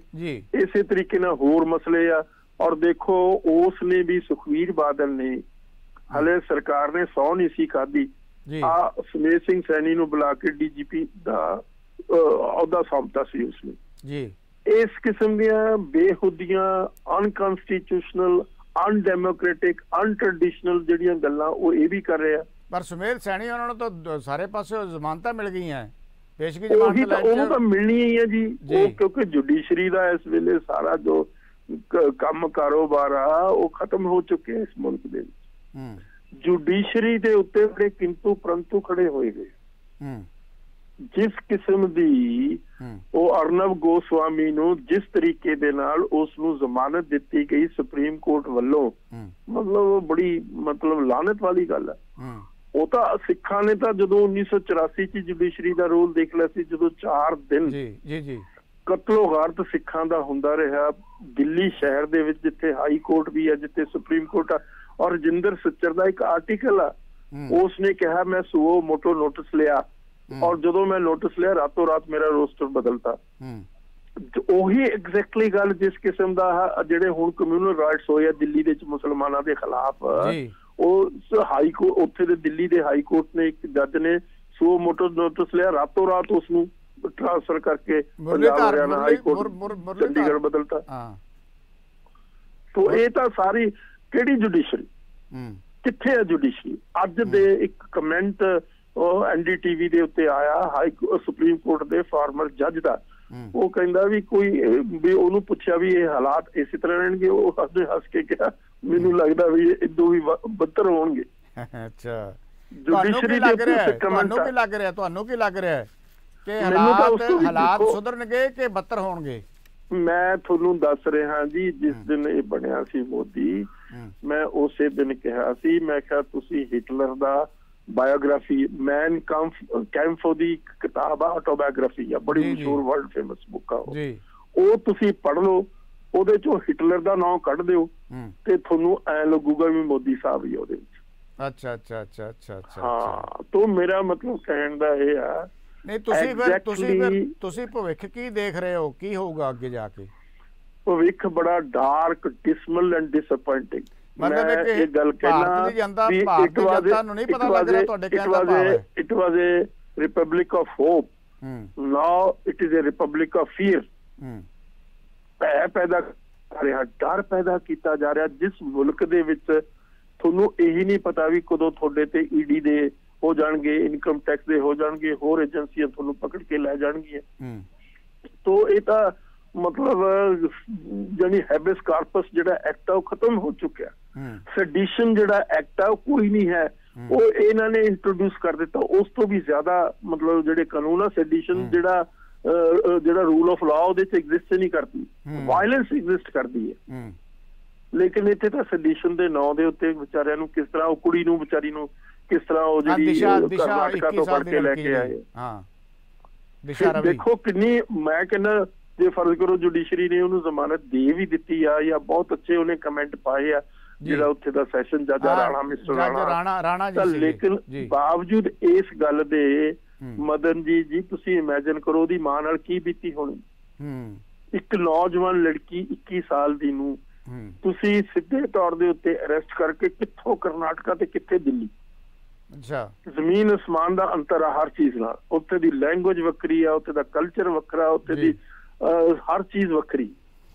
ਇਸੇ ਤਰੀਕੇ ਨਾਲ ਹੋਰ ਮਸਲੇ ਆ। ਔਰ ਦੇਖੋ ਉਸ ਨੇ ਵੀ, ਸੁਖਵੀਰ ਬਾਦਲ ਨੇ, ਹਲੇ ਸਰਕਾਰ ਨੇ ਸਹੁੰ ਨਹੀਂ ਸੀ ਖਾਧੀ, ਆ ਸੁਮੇਧ ਸਿੰਘ ਸੈਣੀ ਨੂੰ ਬੁਲਾ ਕੇ DGP ਦਾ ਅਹੁਦਾ ਸੌਂਪਤਾ ਸੀ ਉਸਨੇ। ਇਸ ਕਿਸਮ ਦੀਆਂ ਬੇਹੁਦੀਆਂ, ਅਨਕਨਸਟੀਟਿਊਸ਼ਨਲ, ਅਨਡੈਮੋਕ੍ਰੈਟਿਕ, ਅਨਟ੍ਰੈਡੀਸ਼ਨਲ ਜਿਹੜੀਆਂ ਗੱਲਾਂ ਉਹ ਇਹ ਵੀ ਕਰ ਰਿਹਾ। ਪਰ ਸੁਮੇਧ ਸੈਣੀ ਉਹਨਾਂ ਨੂੰ ਤਾਂ ਸਾਰੇ ਪਾਸੇ ਜ਼ਮਾਨਤਾਂ ਮਿਲ ਗਈਆਂ, ਪੇਸ਼ਗੀ ਜ਼ਮਾਨਤ ਉਹਨੂੰ ਤਾਂ ਮਿਲਣੀ ਹੀ ਹੈ ਜੀ। ਉਹ ਕਿਉਂਕਿ ਜੁਡੀਸ਼ਰੀ ਦਾ ਇਸ ਵੇਲੇ ਸਾਰਾ ਜੋ ਕੰਮ ਕਾਰੋਬਾਰ ਆ ਉਹ ਖਤਮ ਹੋ ਚੁੱਕੇ ਇਸ ਮੁਲਕ ਦੇ ਵਿੱਚ। ਜੁਡੀਸ਼ਰੀ ਦੇ ਉੱਤੇ ਬੜੇ ਕਿੰਤੂ ਪਰੰਤੂ ਖੜੇ ਹੋਏ ਗਏ। ਜਿਸ ਕਿਸਮ ਦੀ ਉਹ ਅਰਨਬ ਗੋਸਵਾਮੀ ਨੂੰ ਜਿਸ ਤਰੀਕੇ ਦੇ ਨਾਲ ਉਸ ਨੂੰ ਜ਼ਮਾਨਤ ਦਿੱਤੀ ਗਈ ਸੁਪਰੀਮ ਕੋਰਟ ਵੱਲੋਂ, ਮਤਲਬ ਬੜੀ ਲਾਹਨਤ ਵਾਲੀ ਗੱਲ ਹੈ। ਉਹ ਤਾਂ ਸਿੱਖਾਂ ਨੇ ਤਾਂ ਜਦੋਂ 1984 ਚ ਜੁਡੀਸ਼ਰੀ ਦਾ ਰੋਲ ਦੇਖ ਲਿਆ ਸੀ, ਜਦੋਂ 4 ਦਿਨ ਕਤਲੋ ਗਾਰਤ ਸਿੱਖਾਂ ਦਾ ਹੁੰਦਾ ਰਿਹਾ ਦਿੱਲੀ ਸ਼ਹਿਰ ਦੇ ਵਿੱਚ, ਜਿੱਥੇ ਹਾਈ ਕੋਰਟ ਵੀ ਹੈ, ਜਿੱਥੇ ਸੁਪਰੀਮ ਕੋਰਟ ਆ। ਔਰ ਰਜਿੰਦਰ ਸੱਚਰ ਦਾ ਇੱਕ ਆਰਟੀਕਲ ਆ, ਉਸ ਨੇ ਕਿਹਾ ਮੈਂ ਸੁਓ ਮੋਟੋ ਨੋਟਿਸ ਲਿਆ, ਔਰ ਜਦੋਂ ਮੈਂ ਨੋਟਿਸ ਲਿਆ ਰਾਤੋਂ ਰਾਤ ਮੇਰਾ ਰੋਸਟਰ ਬਦਲਤਾ। ਉਹੀ ਐਗਜ਼ੈਕਟਲੀ ਗੱਲ ਜਿਸ ਕਿਸਮ ਦਾ ਜਿਹੜੇ ਹੁਣ ਕਮਿਊਨਲ ਰਾਈਟਸ ਹੋਏ ਆ ਦਿੱਲੀ ਦੇ ਵਿੱਚ ਮੁਸਲਮਾਨਾਂ ਦੇ ਖਿਲਾਫ, ਉਹ ਹਾਈ ਕੋਰਟ, ਉੱਥੇ ਦੇ ਦਿੱਲੀ ਦੇ ਹਾਈ ਕੋਰਟ ਨੇ, ਇੱਕ ਜੱਜ ਨੇ ਸੁਓ ਮੋਟੋ ਨੋਟਿਸ ਲਿਆ, ਰਾਤੋਂ ਰਾਤ ਉਸ ਨੂੰ ਟ੍ਰਾਂਸਫਰ ਕਰਕੇ ਪੰਜਾਬ ਹਰਿਆਣਾ ਹਾਈ ਕੋਰਟ ਚੰਡੀਗੜ੍ਹ ਬਦਲਤਾ। ਤੋ ਇਹ ਤਾਂ ਸਾਰੀ ਕਿਹੜੀ ਜੁਡੀਸ਼ਰੀ, ਕਿੱਥੇ ਹੈ ਜੁਡੀਸ਼ਰੀ? ਅੱਜ ਦੇ ਇੱਕ ਕਮੈਂਟ NDTV ਦੇ ਉੱਤੇ ਆਇਆ ਸੁਪਰੀਮ ਕੋਰਟ ਦੇ ਫਾਰਮਰ ਜੱਜ ਦਾ, ਉਹ ਕਹਿੰਦਾ ਵੀ ਵੀ ਉਹਨੂੰ ਪੁੱਛਿਆ ਵੀ ਇਹ ਹਾਲਾਤ ਇਸੇ ਤਰ੍ਹਾਂ ਰਹਿਣਗੇ, ਉਹ ਹੱਸ ਕੇ ਕਿਹਾ ਮੈਨੂੰ ਲੱਗਦਾ ਵੀ ਇਦੋਂ ਵੀ ਬੱਤਰ ਹੋਣਗੇ। ਅੱਛਾ, ਜੁਡੀਸ਼ਰੀ ਦੇ ਉੱਤੇ ਕਮੈਂਟ, ਤੁਹਾਨੂੰ ਕੀ ਲੱਗ ਰਿਹਾ ਕਿ ਹਾਲਾਤ ਸੁਧਰਨਗੇ ਕਿ ਬੱਤਰ ਹੋਣਗੇ? ਮੈਂ ਤੁਹਾਨੂੰ ਦੱਸ ਰਿਹਾ ਜੀ, ਜਿਸ ਦਿਨ ਇਹ ਬਣਿਆ ਸੀ ਮੋਦੀ, ਮੈਂ ਉਸੇ ਦਿਨ ਕਿਹਾ ਸੀ, ਮੈਂ ਕਿਹਾ ਤੁਸੀਂ ਹਿਟਲਰ ਦਾ ਬਾਇਓਗ੍ਰਾਫੀ, ਮੈਨ ਕੈਂਪ ਦੀ ਕਿਤਾਬ ਆ, ਆਟੋਬਾਇਓਗ੍ਰਾਫੀ ਆ, ਬੜੀ ਮਸ਼ਹੂਰ ਵਰਲਡ ਫੇਮਸ ਬੁੱਕ ਆ, ਉਹ ਤੁਸੀਂ ਪੜ੍ਹ ਲਓ, ਉਹਦੇ ਚੋਂ ਹਿਟਲਰ ਦਾ ਨਾਮ ਕੱਢ ਦਿਓ ਤੇ ਤੁਹਾਨੂੰ ਐ ਲੱਗੂਗਾ ਵੀ ਮੋਦੀ ਸਾਹਿਬ ਹੀ ਉਹਦੇ ਵਿੱਚ। ਅੱਛਾ ਅੱਛਾ ਅੱਛਾ ਅੱਛਾ ਅੱਛਾ। ਹਾਂ, ਤੋਂ ਮੇਰਾ ਮਤਲਬ ਕਹਿਣ ਦਾ ਇਹ ਆ। ਨਹੀਂ, ਤੁਸੀਂ ਭਵਿੱਖ ਕੀ ਦੇਖ ਰਹੇ ਹੋ, ਕੀ ਹੋਊਗਾ ਅੱਗੇ ਜਾ ਕੇ? ਭਵਿੱਖ ਬੜਾ ਡਾਰਕ, ਡਿਸਮਲ ਐਂਡ ਡਿਸਅਪਾਇੰਟਿੰਗ। ਮਤਲਬ ਇਹ ਗੱਲ ਕਹਿਣਾ ਵੀ ਭਾਰਤ ਦੀ ਜਨਤਾ ਨੂੰ ਨਹੀਂ ਪਤਾ ਲੱਗ ਰਿਹਾ ਤੁਹਾਡੇ ਕਹਿਣ ਦਾ ਭਾਵ ਹੈ। It was a republic of hope. Now it is a republic of fear. ਭੈ ਪੈਦਾ ਕਰ ਰਿਹਾ, ਡਰ ਪੈਦਾ ਕੀਤਾ ਜਾ ਰਿਹਾ। ਜਿਸ ਮੁਲਕ ਦੇ ਵਿੱਚ ਤੁਹਾਨੂੰ ਇਹੀ ਨਹੀਂ ਪਤਾ ਵੀ ਕਦੋਂ ਤੁਹਾਡੇ ਤੇ ED ਦੇ ਹੋ ਜਾਣਗੇ, ਇਨਕਮ ਟੈਕਸ ਦੇ ਹੋ ਜਾਣਗੇ, ਹੋਰ ਏਜੰਸੀਆਂ ਤੁਹਾਨੂੰ ਪਕੜ ਕੇ ਲੈ ਜਾਣਗੀਆਂ। ਤੋ ਇਹ ਤਾਂ ਮਤਲਬ ਜਾਨੀ ਹੈਬਿਸ ਕਾਰਪਸ ਜਿਹੜਾ ਐਕਟ ਆ ਉਹ ਖਤਮ ਹੋ ਚੁੱਕਿਆ। ਸੈਡੀਸ਼ਨ ਜਿਹੜਾ ਐਕਟ ਆ ਉਹ ਕੋਈ ਨਹੀਂ ਹੈ, ਉਹ ਇਹਨਾਂ ਨੇ ਇੰਟਰੋਡਿਊਸ ਕਰ ਦਿੱਤਾ। ਉਸ ਤੋਂ ਵੀ ਜ਼ਿਆਦਾ ਮਤਲਬ ਜਿਹੜੇ ਕਾਨੂੰਨ ਆ, ਸੈਡੀਸ਼ਨ ਜਿਹੜਾ ਰੂਲ ਆਫ ਲਾਅ ਉਹਦੇ ਚ ਐਗਜ਼ਿਸਟ ਨਹੀਂ ਕਰਦੀ, ਵਾਇਲੈਂਸ ਐਗਜ਼ਿਸਟ ਕਰਦੀ ਹੈ। ਲੇਕਿਨ ਇੱਥੇ ਤਾਂ ਸੈਡੀਸ਼ਨ ਦੇ ਨਾਂ ਦੇ ਉੱਤੇ ਵਿਚਾਰਿਆਂ ਨੂੰ ਕਿਸ ਤਰ੍ਹਾਂ, ਉਹ ਕੁੜੀ ਨੂੰ ਵਿਚਾਰੀ ਨੂੰ ਕਿਸ ਤਰ੍ਹਾਂ ਉਹ ਜਿਹੜੀ ਕਰਨਾਟਕਾ ਤੋਂ ਫੜ ਕੇ ਲੈ ਕੇ ਆਏ। ਦੇਖੋ ਕਿੰਨੀ, ਮੈਂ ਕਹਿੰਦਾ ਜੇ ਫਰਜ਼ ਕਰੋ ਜੁਡੀਸ਼ਰੀ ਨੇ ਉਹਨੂੰ ਜ਼ਮਾਨਤ ਦੇ ਵੀ ਦਿੱਤੀ ਆ, ਜਾਂ ਬਹੁਤ ਅੱਛੇ ਉਹਨੇ ਕਮੈਂਟ ਪਾਏ ਆ, ਜਿਹੜਾ ਉੱਥੇ ਦਾ ਸੈਸ਼ਨ ਜੱਜ ਰਾਣਾ, ਮਿਸਟਰ ਰਾਣਾ, ਲੇਕਿਨ ਬਾਵਜੂਦ ਇਸ ਗੱਲ ਦੇ ਮਦਨ ਜੀ ਤੁਸੀਂ ਇਮੇਜਿਨ ਕਰੋ ਉਹਦੀ ਮਾਂ ਨਾਲ ਕੀ ਬੀਤੀ ਹੋਣੀ। ਇੱਕ ਨੌਜਵਾਨ ਲੜਕੀ 21 ਸਾਲ ਦੀ ਨੂੰ ਤੁਸੀਂ ਸਿੱਧੇ ਤੌਰ ਦੇ ਉੱਤੇ ਅਰੈਸਟ ਕਰਕੇ ਕਿੱਥੋਂ ਕਰਨਾਟਕਾ ਤੇ ਕਿੱਥੇ ਦਿੱਲੀ, ਅੱਛਾ ਜ਼ਮੀਨ ਅਸਮਾਨ ਦਾ ਅੰਤਰ ਆ ਹਰ ਚੀਜ਼ ਨਾਲ। ਉੱਥੇ ਦੀ ਲੈਂਗੁਏਜ ਵੱਖਰੀ ਆ, ਉੱਥੇ ਦਾ ਕਲਚਰ ਵੱਖਰਾ, ਉੱਥੇ ਦੀ ਹਰ ਚੀਜ਼ ਵੱਖਰੀ।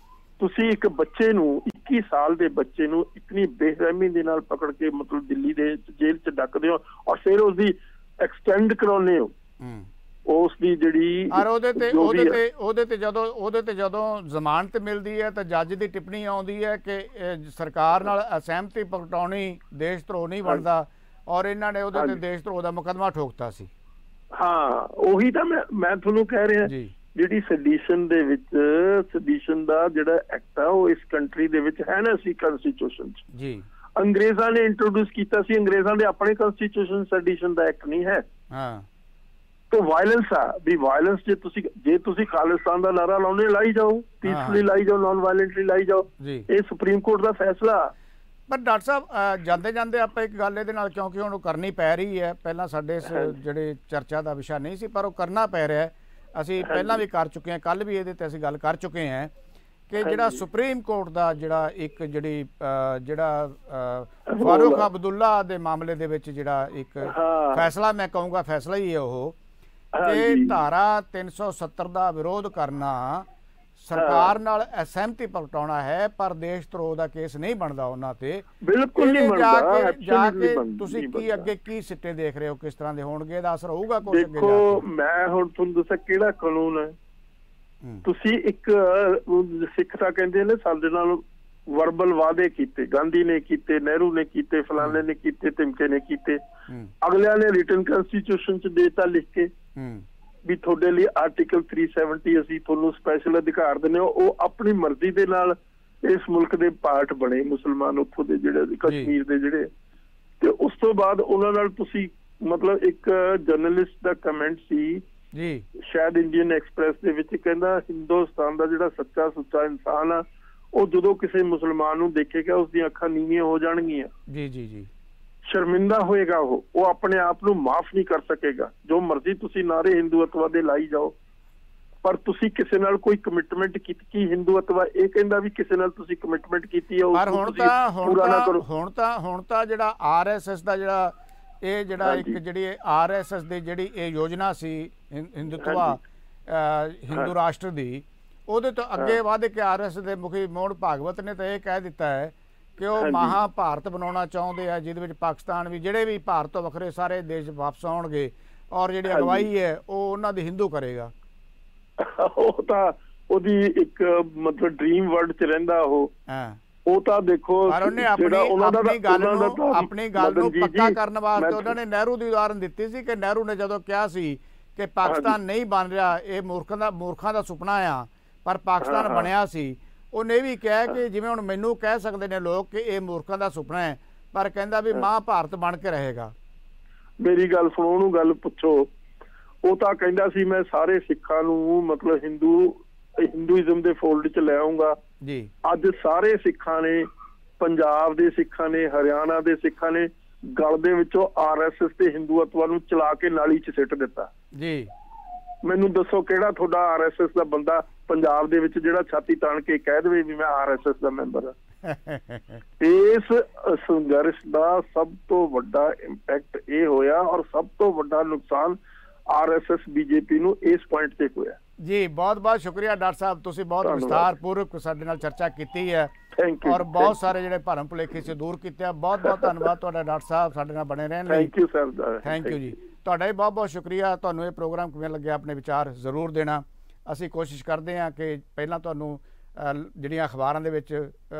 ਤੁਸੀਂ ਇੱਕ ਬੱਚੇ ਨੂੰ 21 ਸਾਲ ਦੇ ਬੱਚੇ ਨੂੰ ਇਤਨੀ ਬੇਰਹਿਮੀ ਦੇ ਨਾਲ ਪਕੜ ਕੇ ਮਤਲਬ ਦਿੱਲੀ ਦੇ ਜੇਲ੍ਹ 'ਚ ਡੱਕਦੇ ਹੋ ਔਰ ਫਿਰ ਉਸਦੀ ਐਕਸਟੈਂਡ ਕਰਾਉਂਦੇ ਹੋ ਉਸ ਦੀ ਜਿਹੜੀ ਉਹਦੇ ਤੇ ਜਦੋਂ ਜ਼ਮਾਨਤ ਮਿਲਦੀ ਹੈ ਤਾਂ ਜੱਜ ਦੀ ਟਿੱਪਣੀ ਆਉਂਦੀ ਹੈ ਕਿ ਸਰਕਾਰ ਨਾਲ ਅਸਹਿਮਤੀ ਪ੍ਰਗਟਾਉਣੀ ਦੇਸ਼ ਧਰੋਹ ਨਹੀਂ ਬਣਦਾ ਔਰ ਇਹਨਾਂ ਨੇ ਉਹਦੇ ਤੇ ਦੇਸ਼ ਧਰੋਹ ਦਾ ਮੁਕੱਦਮਾ ਠੋਕਤਾ ਸੀ। ਹਾਂ ਉਹੀ ਤਾਂ ਮੈਂ ਤੁਹਾਨੂੰ ਕਹਿ ਰਿਹਾ ਜਿਹੜੀ ਸੈਡੀਸ਼ਨ ਦੇ ਵਿੱਚ ਸੈਡੀਸ਼ਨ ਦਾ ਜਿਹੜਾ ਐਕਟ ਆ ਉਹ ਇਸ ਕੰਟਰੀ ਦੇ ਵਿੱਚ ਹੈ ਨਾ ਸੀ ਕਨਸਟੀਟਿਊਸ਼ਨ 'ਚ ਜੀ ਅੰਗਰੇਜ਼ਾਂ ਨੇ ਇੰਟਰੋਡਿਊਸ ਕੀਤਾ ਸੀ। ਅੰਗਰੇਜ਼ਾਂ ਦੇ ਆਪਣੇ ਕਨਸਟੀਟਿਊਸ਼ਨ ਸੈਡੀਸ਼ਨ ਦਾ ਐਕਟ ਨਹੀਂ ਹੈ। ਹਾਂ ਤੇ ਵਾਇਲੈਂਸ ਆ ਵੀ ਵਾਇਲੈਂਸ ਜੇ ਤੁਸੀਂ ਖਾਲਿਸਤਾਨ ਦਾ ਨਾਰਾ ਲਾਉਣੇ ਲਾਈ ਜਾਓ, ਪੀਸਫੁਲੀ ਲਾਈ ਜਾਓ, ਨਾਨ ਵਾਇਲੈਂਟਲੀ ਲਾਈ ਜਾਓ, ਇਹ ਸੁਪਰੀਮ ਕੋਰਟ ਦਾ ਫੈਸਲਾ। ਪਰ ਡਾਕਟਰ ਸਾਹਿਬ ਜਾਂਦੇ ਜਾਂਦੇ ਆਪਾਂ ਇੱਕ ਗੱਲ ਇਹਦੇ ਨਾਲ ਕਿਉਂਕਿ ਹੁਣ ਕਰਨੀ ਪੈ ਰਹੀ ਹੈ, ਪਹਿਲਾਂ ਸਾਡੇ ਇਸ ਜਿਹੜੇ ਚਰਚਾ ਦਾ ਵਿਸ਼ਾ ਨਹੀਂ ਸੀ ਪਰ ਉਹ ਕਰਨਾ ਪੈ ਰਿਹਾ। ਅਸੀਂ ਪਹਿਲਾਂ ਵੀ ਕਰ ਚੁੱਕੇ ਹਾਂ, ਕੱਲ ਵੀ ਇਹਦੇ ਤੇ ਅਸੀਂ ਗੱਲ ਕਰ ਚੁੱਕੇ ਹਾਂ ਕਿ ਜਿਹੜਾ ਸੁਪਰੀਮ ਕੋਰਟ ਦਾ ਜਿਹੜਾ ਫਾਰੂਕ ਅਬਦੁੱਲਾ ਦੇ ਮਾਮਲੇ ਦੇ ਵਿੱਚ ਜਿਹੜਾ ਇੱਕ ਫੈਸਲਾ, ਮੈਂ ਕਹੂੰਗਾ ਫੈਸਲਾ ਹੀ ਹੈ ਉਹ, ਕਿ ਧਾਰਾ 370 ਦਾ ਵਿਰੋਧ ਕਰਨਾ ਸਰਕਾਰ ਨਾਲ ਅਸਹਿਮਤੀ ਪ੍ਰਗਟਾਉਣਾ ਹੈ ਪਰ ਦੇਸ਼ ਧਰੋਹ ਦਾ ਕੇਸ ਨਹੀਂ ਬਣਦਾ ਉਹਨਾਂ ਤੇ। ਬਿਲਕੁਲ ਨਹੀਂ ਬਣਦਾ। ਜਾ ਕੇ ਤੁਸੀਂ ਕੀ ਅੱਗੇ ਕੀ ਸਿੱਟੇ ਦੇਖ ਰਹੇ ਹੋ, ਕਿਸ ਤਰ੍ਹਾਂ ਦੇ ਹੋਣਗੇ, ਇਹਦਾ ਅਸਰ ਹੋਊਗਾ ਕੁਝ ਅੱਗੇ? ਦੇਖੋ ਮੈਂ ਹੁਣ ਤੁਹਾਨੂੰ ਦੱਸਾਂ ਕਿਹੜਾ ਕਾਨੂੰਨ ਹੈ। ਤੁਸੀਂ ਇੱਕ ਸਿੱਖ ਤਾਂ ਕਹਿੰਦੇ ਨੇ ਸਾਡੇ ਨਾਲ ਵਰਬਲ ਵਾਅਦੇ ਕੀਤੇ, ਗਾਂਧੀ ਨੇ ਕੀਤੇ, ਨਹਿਰੂ ਨੇ ਕੀਤੇ, ਫਲਾਣੇ ਨੇ ਕੀਤੇ, ਤਿਮਕੇ ਨੇ ਕੀਤੇ, ਅਗਲਿਆਂ ਨੇ ਰਿਟਨ ਕਨਸਟੀਟਿਊਸ਼ਨ 'ਚ ਦੇਤਾ ਲਿਖ ਕੇ ਵੀ ਤੁਹਾਡੇ ਲਈ ਆਰਟੀਕਲ 370 ਅਸੀਂ ਤੁਹਾਨੂੰ ਸਪੈਸ਼ਲ ਅਧਿਕਾਰ ਦਿੰਦੇ ਹਾਂ। ਉਹ ਆਪਣੀ ਮਰਜ਼ੀ ਦੇ ਨਾਲ ਇਸ ਮੁਲਕ ਦੇ ਪਾਰਟ ਬਣੇ ਮੁਸਲਮਾਨ ਉੱਥੋਂ ਦੇ ਜਿਹੜੇ ਕਸ਼ਮੀਰ ਦੇ ਜਿਹੜੇ, ਤੇ ਉਸ ਤੋਂ ਬਾਅਦ ਉਹਨਾਂ ਨਾਲ ਤੁਸੀਂ ਮਤਲਬ ਇੱਕ ਜਰਨਲਿਸਟ ਦਾ ਕਮੈਂਟ ਸੀ ਜੀ ਸ਼ਾਇਦ ਇੰਡੀਅਨ ਐਕਸਪ੍ਰੈਸ ਦੇ ਵਿੱਚ, ਕਹਿੰਦਾ ਹਿੰਦੁਸਤਾਨ ਦਾ ਜਿਹੜਾ ਸੱਚਾ ਸੁੱਚਾ ਇਨਸਾਨ ਆ ਉਹ ਜਦੋਂ ਕਿਸੇ ਮੁਸਲਮਾਨ ਨੂੰ ਦੇਖੇਗਾ ਉਸਦੀਆਂ ਅੱਖਾਂ ਨੀਵੀਆਂ ਹੋ ਜਾਣਗੀਆਂ। ਜੀ ਜੀ ਜੀ ਸ਼ਰਮਿੰਦਾ ਹੋਏਗਾ, ਉਹ ਆਪਣੇ ਆਪ ਨੂੰ ਮਾਫ ਨਹੀਂ ਕਰ ਸਕੇਗਾ। ਜੋ ਮਰਜ਼ੀ ਤੁਸੀਂ ਨਾਰੇ ਹਿੰਦੂਤਵ ਦੇ ਲਾਈ ਜਾਓ ਪਰ ਤੁਸੀਂ ਕਿਸੇ ਨਾਲ ਕੋਈ ਕਮਿਟਮੈਂਟ ਕੀਤੀ ਕੀ ਹਿੰਦੂਤਵ ਇਹ ਕਹਿੰਦਾ ਵੀ ਕਿਸੇ ਨਾਲ ਤੁਸੀਂ ਕਮਿਟਮੈਂਟ ਕੀਤੀ ਹੈ ਹੁਣ ਤਾਂ ਜਿਹੜਾ RSS ਦਾ ਜਿਹੜਾ ਇੱਕ ਜਿਹੜੀ RSS ਦੀ ਜਿਹੜੀ ਇਹ ਯੋਜਨਾ ਸੀ ਹਿੰਦੂਤਵਾ ਹਿੰਦੂ ਰਾਸ਼ਟਰ ਦੀ, ਉਹਦੇ ਤੋਂ ਅੱਗੇ ਵੱਧ ਕੇ RSS ਦੇ ਮੁਖੀ ਮੋਹਨ ਭਾਗਵਤ ਨੇ ਤਾਂ ਇਹ ਕਹਿ ਦਿੱਤਾ ਹੈ ਕਿ ਉਹ ਮਹਾ ਭਾਰਤ ਬਣਾਉਣਾ ਚਾਹੁੰਦੇ ਆ ਜਿਹਦੇ ਵਿੱਚ ਪਾਕਿਸਤਾਨ ਵੀ, ਜਿਹੜੇ ਵੀ ਭਾਰਤ ਤੋਂ ਵੱਖਰੇ ਸਾਰੇ ਦੇਸ਼ ਵਾਪਸ ਆਉਣਗੇ ਔਰ ਜਿਹੜੀ ਅਗਵਾਈ ਹੈ ਉਹ ਉਹਨਾਂ ਦੀ ਹਿੰਦੂ ਕਰੇਗਾ। ਉਹ ਤਾਂ ਉਹਦੀ ਇੱਕ ਮਤਲਬ ਡ੍ਰੀਮ ਵਰਲਡ 'ਚ ਰਹਿੰਦਾ ਉਹ ਤਾਂ ਦੇਖੋ ਆਪਣੀ ਗੱਲ ਨੂੰ ਪੱਕਾ ਕਰਨ ਵਾਸਤੇ ਉਹਨਾਂ ਨੇ ਨਹਿਰੂ ਦੀ ਉਦਾਹਰਨ ਦਿੱਤੀ ਸੀ ਕਿ ਨਹਿਰੂ ਨੇ ਜਦੋਂ ਕਿਹਾ ਸੀ ਕਿ ਪਾਕਿਸਤਾਨ ਨਹੀਂ ਬਣ ਰਿਹਾ, ਇਹ ਮੂਰਖਾਂ ਦਾ ਸੁਪਨਾ ਆ, ਪਰ ਪਾਕਿਸਤਾਨ ਬਣਿਆ ਸੀ। ਉਹਨੇ ਵੀ ਕਿਹਾ ਕਿ ਜਿਵੇਂ ਹੁਣ ਮੈਨੂੰ ਕਹਿ ਸਕਦੇ ਨੇ ਲੋਕ ਕਿ ਇਹ ਮੂਰਖਾਂ ਦਾ ਸੁਪਨਾ ਹੈ ਪਰ ਕਹਿੰਦਾ ਵੀ ਮਹਾਭਾਰਤ ਬਣ ਕੇ ਰਹੇਗਾ। ਮੇਰੀ ਗੱਲ ਸੁਣੋ, ਉਹਨੂੰ ਗੱਲ ਪੁੱਛੋ, ਉਹ ਤਾਂ ਕਹਿੰਦਾ ਸੀ ਮੈਂ ਸਾਰੇ ਸਿੱਖਾਂ ਨੂੰ ਮਤਲਬ ਹਿੰਦੂਇਜ਼ਮ ਦੇ ਫੋਲਡ 'ਚ ਲੈ ਆਊਂਗਾ ਜੀ। ਅੱਜ ਸਾਰੇ ਸਿੱਖਾਂ ਨੇ, ਪੰਜਾਬ ਦੇ ਸਿੱਖਾਂ ਨੇ, ਹਰਿਆਣਾ ਦੇ ਸਿੱਖਾਂ ਨੇ ਗਲ ਦੇ ਵਿੱਚੋਂ RSS ਤੇ ਹਿੰਦੂਤਵ ਨੂੰ ਚਲਾ ਕੇ ਨਾਲੀ 'ਚ ਸਿੱਟ ਦਿੱਤਾ ਜੀ। ਮੈਨੂੰ ਦੱਸੋ ਕਿਹੜਾ ਤੁਹਾਡਾ RSS ਦਾ ਬੰਦਾ ਪੰਜਾਬ ਦੇ ਵਿੱਚ ਜਿਹੜਾ ਛਾਤੀ ਤਾਣ ਕੇ ਕਹਿ ਦੇਵੇ ਵੀ ਮੈਂ RSS ਦਾ ਮੈਂਬਰ ਹਾਂ। ਇਸ ਸੰਘਰਸ਼ ਦਾ ਸਭ ਤੋਂ ਵੱਡਾ ਇੰਪੈਕਟ ਇਹ ਹੋਇਆ ਔਰ ਸਭ ਤੋਂ ਵੱਡਾ ਨੁਕਸਾਨ RSS BJP ਨੂੰ ਇਸ ਪੁਆਇੰਟ ਤੇ ਹੋਇਆ ਜੀ। ਬਹੁਤ ਬਹੁਤ ਸ਼ੁਕਰੀਆ ਡਾਕਟਰ ਸਾਹਿਬ, ਤੁਸੀਂ ਬਹੁਤ ਵਿਸਥਾਰਪੂਰਵਕ ਸਾਡੇ ਨਾਲ ਚਰਚਾ ਕੀਤੀ ਹੈ ਔਰ ਬਹੁਤ ਸਾਰੇ ਜਿਹੜੇ ਭਰਮ ਭੁਲੇਖੇ ਸੀ ਦੂਰ ਕੀਤੇ। ਬਹੁਤ ਬਹੁਤ ਧੰਨਵਾਦ ਤੁਹਾਡਾ ਡਾਕਟਰ ਸਾਹਿਬ ਸਾਡੇ ਨਾਲ ਬਣੇ ਰਹਿਣ ਲਈ। Thank you sir. Thank you ਜੀ, ਤੁਹਾਡਾ ਵੀ ਬਹੁਤ ਬਹੁਤ ਸ਼ੁਕਰੀਆ। ਤੁਹਾਨੂੰ ਇਹ ਪ੍ਰੋਗਰਾਮ ਕਿਵੇਂ ਲੱਗਿਆ ਆਪਣੇ ਵਿਚਾਰ ਜ਼ਰੂਰ ਦੇਣਾ। ਅਸੀਂ ਕੋਸ਼ਿਸ਼ ਕਰਦੇ ਹਾਂ ਕਿ ਪਹਿਲਾਂ ਤੁਹਾਨੂੰ ਜਿਹੜੀਆਂ ਅਖਬਾਰਾਂ ਦੇ ਵਿੱਚ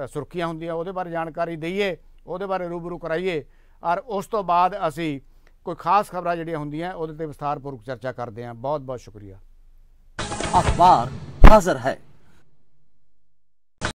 ਸੁਰਖੀਆਂ ਹੁੰਦੀਆਂ ਉਹਦੇ ਬਾਰੇ ਜਾਣਕਾਰੀ ਦਈਏ, ਉਹਦੇ ਬਾਰੇ ਰੂਬਰੂ ਕਰਾਈਏ ਔਰ ਉਸ ਤੋਂ ਬਾਅਦ ਅਸੀਂ ਕੋਈ ਖਾਸ ਖਬਰਾਂ ਜਿਹੜੀਆਂ ਹੁੰਦੀਆਂ ਉਹਦੇ ਤੇ ਵਿਸਥਾਰਪੂਰਵਕ ਚਰਚਾ ਕਰਦੇ ਹਾਂ। ਬਹੁਤ ਬਹੁਤ ਸ਼ੁਕਰੀਆ। अखबार हाजिर है।